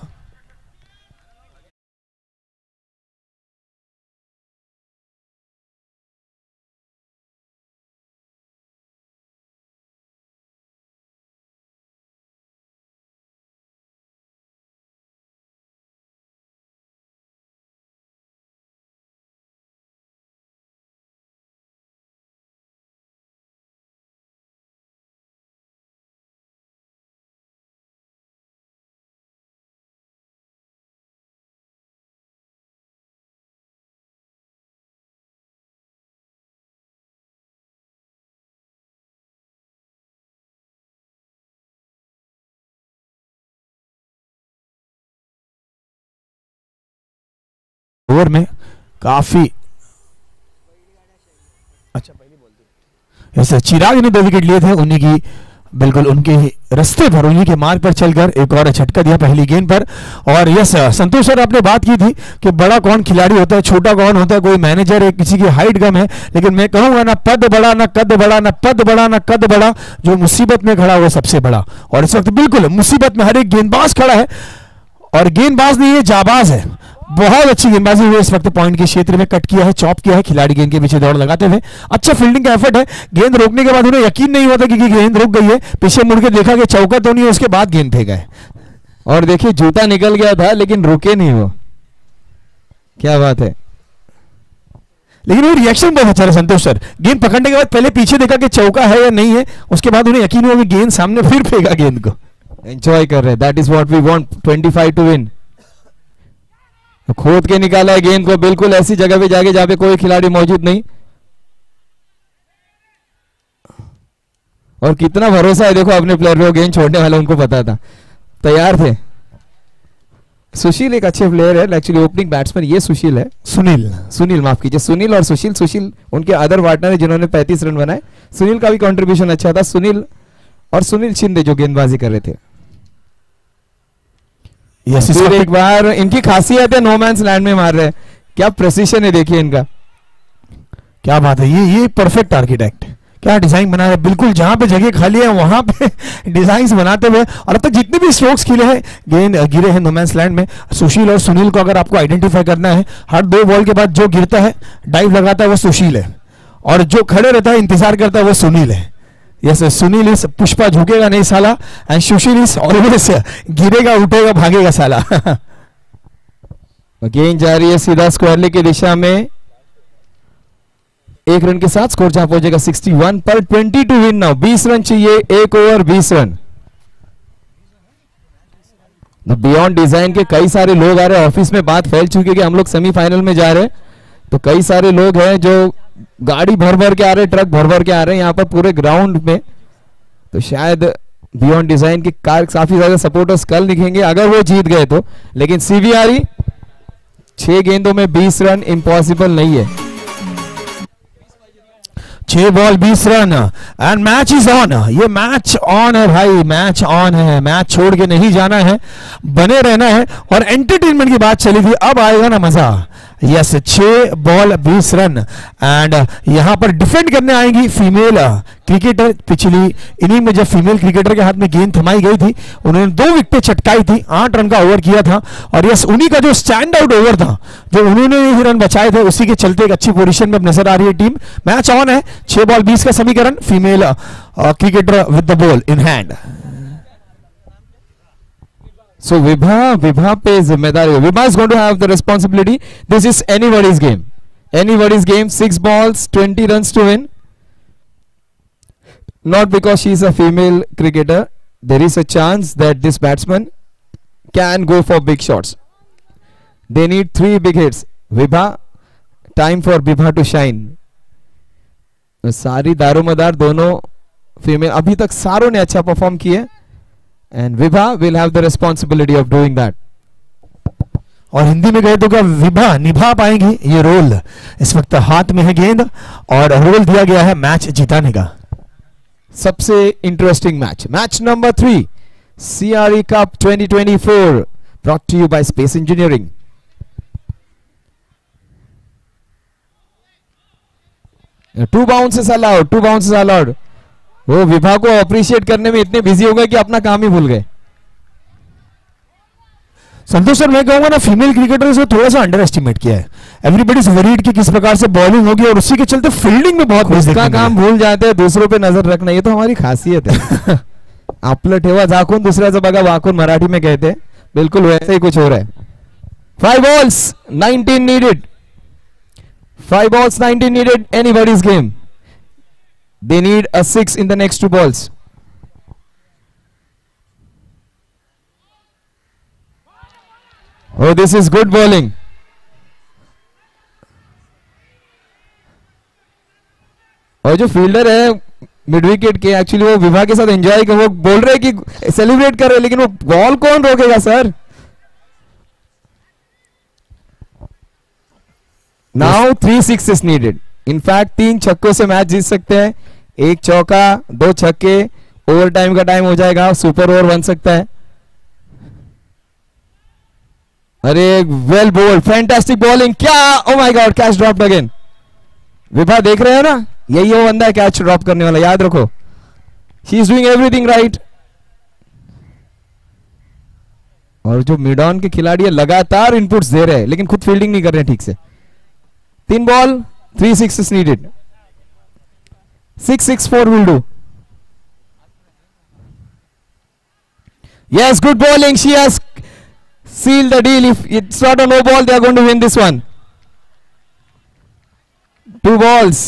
ओवर में काफी अच्छा ऐसे चिराग ने 2 विकेट लिए थे, उन्हीं की बिल्कुल उनके रास्ते पर, उन्हीं के मार्ग पर चलकर एक और झटका दिया पहली गेंद पर। और यस संतोष सर, आपने बात की थी कि बड़ा कौन खिलाड़ी होता है, छोटा कौन होता है, कोई मैनेजर है, किसी की हाइट कम है। लेकिन मैं कहूंगा ना पद बड़ा, ना कद बड़ा, ना पद बड़ा, ना कद बड़ा, जो मुसीबत में खड़ा वो सबसे बड़ा। और इस वक्त बिल्कुल मुसीबत में हर एक गेंदबाज खड़ा है, और गेंदबाज नहीं है, जाबाज है। बहुत अच्छी गेंदबाजी हुई इस वक्त, पॉइंट के क्षेत्र में कट किया है, चॉप किया है खिलाड़ी गेंद के पीछे दौड़ लगाते हुए। अच्छा फील्डिंग का एफर्ट है। गेंद रोकने के बाद उन्हें यकीन नहीं होता कि गेंद रुक गई है, पीछे मुड़ के देखा कि चौका तो नहीं है, उसके बाद गेंद फेंका है। और देखिए जूता निकल गया था लेकिन रुके नहीं वो, क्या बात है। लेकिन वो रिएक्शन बहुत अच्छा है संतोष सर। गेंद पकड़ने के बाद पहले पीछे देखा कि चौका है या नहीं है, उसके बाद उन्हें यकीन हुआ कि गेंद सामने, फिर फेंका गेंद को। एंजॉय कर रहे हैं, that is what we want. 25 to win. खोद के निकाला है गेंद को, बिल्कुल ऐसी जगह पे जाके जहां पे कोई खिलाड़ी मौजूद नहीं। और कितना भरोसा है देखो अपने प्लेयर पे, गेंद छोड़ने वाला उनको पता था, तैयार थे। सुशील एक अच्छे प्लेयर है एक्चुअली, ओपनिंग बैट्समैन ये सुशील है, सुनील माफ कीजिए, सुनील और सुशील उनके अदर पार्टनर है जिन्होंने 35 रन बनाए। सुनील का भी कंट्रीब्यूशन अच्छा था, सुनील और सुनील शिंदे जो गेंदबाजी कर रहे थे। फिर एक बार इनकी खासियत है नो मैंस लैंड में मार रहे हैं, क्या प्रेसिशन है देखिए इनका, क्या बात है। ये परफेक्ट आर्किटेक्ट, क्या डिजाइन बना है, बिल्कुल जहां पे जगह खाली है वहां पे डिजाइन बनाते हुए। और अब तक जितने भी स्ट्रोक्स खेले हैं, गेंद गिरे हैं नोमैंस लैंड में, सुशील और सुनील को अगर आपको आइडेंटिफाई करना है, हर 2 बॉल के बाद जो गिरता है डाइव लगाता है वो सुशील है, और जो खड़े रहता है इंतजार करता है वो सुनील है। यस, सुनील इस पुष्पा झुकेगा नहीं साला, एंड सुशील इस ऑलवेज गिरेगा उठेगा भागेगा साला। गेंद जा रही है सीधा स्क्वायरली की दिशा में, 1 रन के साथ स्कोर जहां पहुंचेगा 61 पर। 20 टू विन नाउ, 20 रन चाहिए, 1 ओवर 20 रन। बियॉन्ड डिजाइन के कई सारे लोग आ रहे हैं, ऑफिस में बात फैल चुकी है कि हम लोग सेमीफाइनल में जा रहे हैं, तो कई सारे लोग हैं जो गाड़ी भर भर के आ रहे हैं, ट्रक भर भर के आ रहे हैं यहाँ पर पूरे ग्राउंड में, तो शायद बियॉन्ड डिजाइन के काफी ज्यादा सपोर्टर्स कल दिखेंगे अगर वो जीत गए तो। लेकिन सीवीआरई 6 गेंदों में 20 रन इम्पॉसिबल नहीं है। 6 ball 20 run and match is on. ये मैच ऑन है भाई, मैच ऑन है, मैच छोड़ के नहीं जाना है, बने रहना है। और एंटरटेनमेंट की बात चली थी, अब आएगा ना मजा। यस, 6 बॉल 20 रन एंड यहां पर डिफेंड करने आएंगी फीमेल क्रिकेटर। पिछली इनिंग में जब फीमेल क्रिकेटर के हाथ में गेंद थमाई गई थी, उन्होंने 2 विकेटें चटकाई थी, 8 रन का ओवर किया था। और यस, उन्हीं का जो स्टैंड आउट ओवर था, जो उन्होंने ही रन बचाए थे, उसी के चलते एक अच्छी पोजीशन में अब नजर आ रही है टीम। मैच ऑन है, 6 बॉल 20 का समीकरण, female cricketer with the ball in hand. So Vibha पे जिम्मेदारी, Vibha is going to have the responsibility. This is anybody's game. Anybody's game. 6 balls, 20 runs to win. Not because she is a female cricketer. There is a chance that this batsman can go for big shots. They need 3 big hits. Vibha, time for Vibha to shine. सारी दारोमदार दोनों female, अभी तक सारों ने अच्छा perform किया, and Vibha will have the responsibility of doing that. और हिंदी में कहे तो क्या विभा निभा पाएंगी ये रोल? इस वक्त हाथ में है गेंद और रोल दिया गया है मैच जिताने का। सबसे interesting match, match number 3, CRE Cup 2024 brought to you by Space Engineering. Two bounces allowed. वो विभा को अप्रिशिएट करने में इतने बिजी हो गए कि अपना काम ही भूल गए। संतोष सर, मैं कहूंगा ना, फीमेल क्रिकेटर्स को थोड़ा सा अंडर एस्टिमेट किया है। एवरीबडी इज वरीड कि किस प्रकार से बॉलिंग होगी, और उसी के चलते फील्डिंग में बहुत उसका काम भूल जाते हैं, दूसरों पे नजर रखना, ये तो हमारी खासियत है। आपलं ठेवा झाकून दुसऱ्याचं बघा वाकून मराठी में कहते हैं, बिल्कुल वैसे ही कुछ हो रहा है। 5 balls 19 needed, 5 balls 19 needed, anybody's game. They need a 6 in the next 2 balls. Oh, this is good bowling. और जो फील्डर है मिड विकेट के, एक्चुअली वो विभा के साथ एंजॉय कर, वो बोल रहे कि सेलिब्रेट कर रहे, लेकिन वो बॉल कौन रोकेगा sir? Now 3 sixes needed. In fact 3 छक्कों से मैच जीत सकते हैं, 1 चौका 2 छक्के, ओवर टाइम का टाइम हो जाएगा, सुपर ओवर बन सकता है। अरे वेल बोल्ड, फैंटास्टिक बॉलिंग, क्या, oh my God, catch dropped again. Vibha देख रहे हो ना, यही वो बंदा है कैच ड्रॉप करने वाला, याद रखो। She is doing everything right. और जो मिड ऑन के खिलाड़ी है लगातार इनपुट्स दे रहे हैं, लेकिन खुद फील्डिंग नहीं कर रहे ठीक से। 3 ball 3 sixes needed. 6-6-4 will do. Yes, good bowling. She has sealed the deal. If it's not a no ball, they are going to win this one. 2 balls.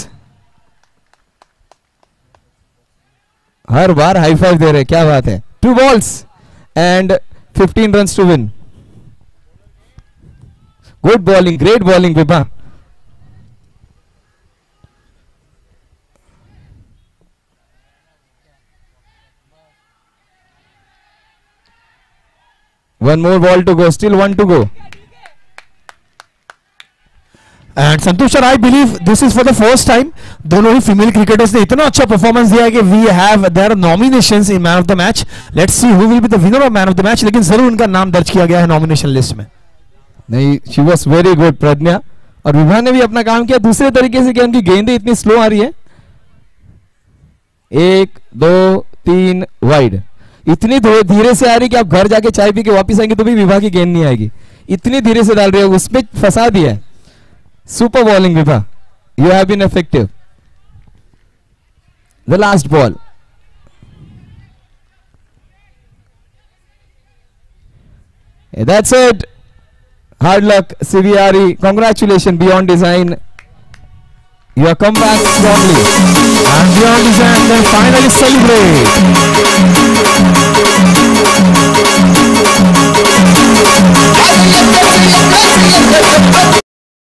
हर बार हाई फाइव दे रहे, क्या बात है। 2 balls and 15 runs to win. Good bowling, great bowling, Vibha. One more ball to go, still one to go. And Santosh sir, I believe this is for the first time दोनों ही female cricketers ने इतना अच्छा performance दिया है कि we have their nominations in man of the match. Let's see who will be the winner of man of the match. लेकिन जरूर उनका नाम दर्ज किया गया है नॉमिनेशन लिस्ट में. नहीं, शी वाज वेरी गुड प्रज्ञा. और विभा ने भी अपना काम किया दूसरे तरीके से कि उनकी गेंदें इतनी स्लो आ रही है. 1 2 3 वाइड. इतनी धीरे से आ रही कि आप घर जाके चाय पी के वापस आएंगे तो भी विभा की गेंद नहीं आएगी. इतनी धीरे से डाल रही है, उसमें फंसा दिया है. Super bowling, Vibha. You have been effective. The last ball. That's it. Hard luck, CVRE. Congratulations, Beyond Design. You have come back strongly. And Beyond Design, they finally celebrate.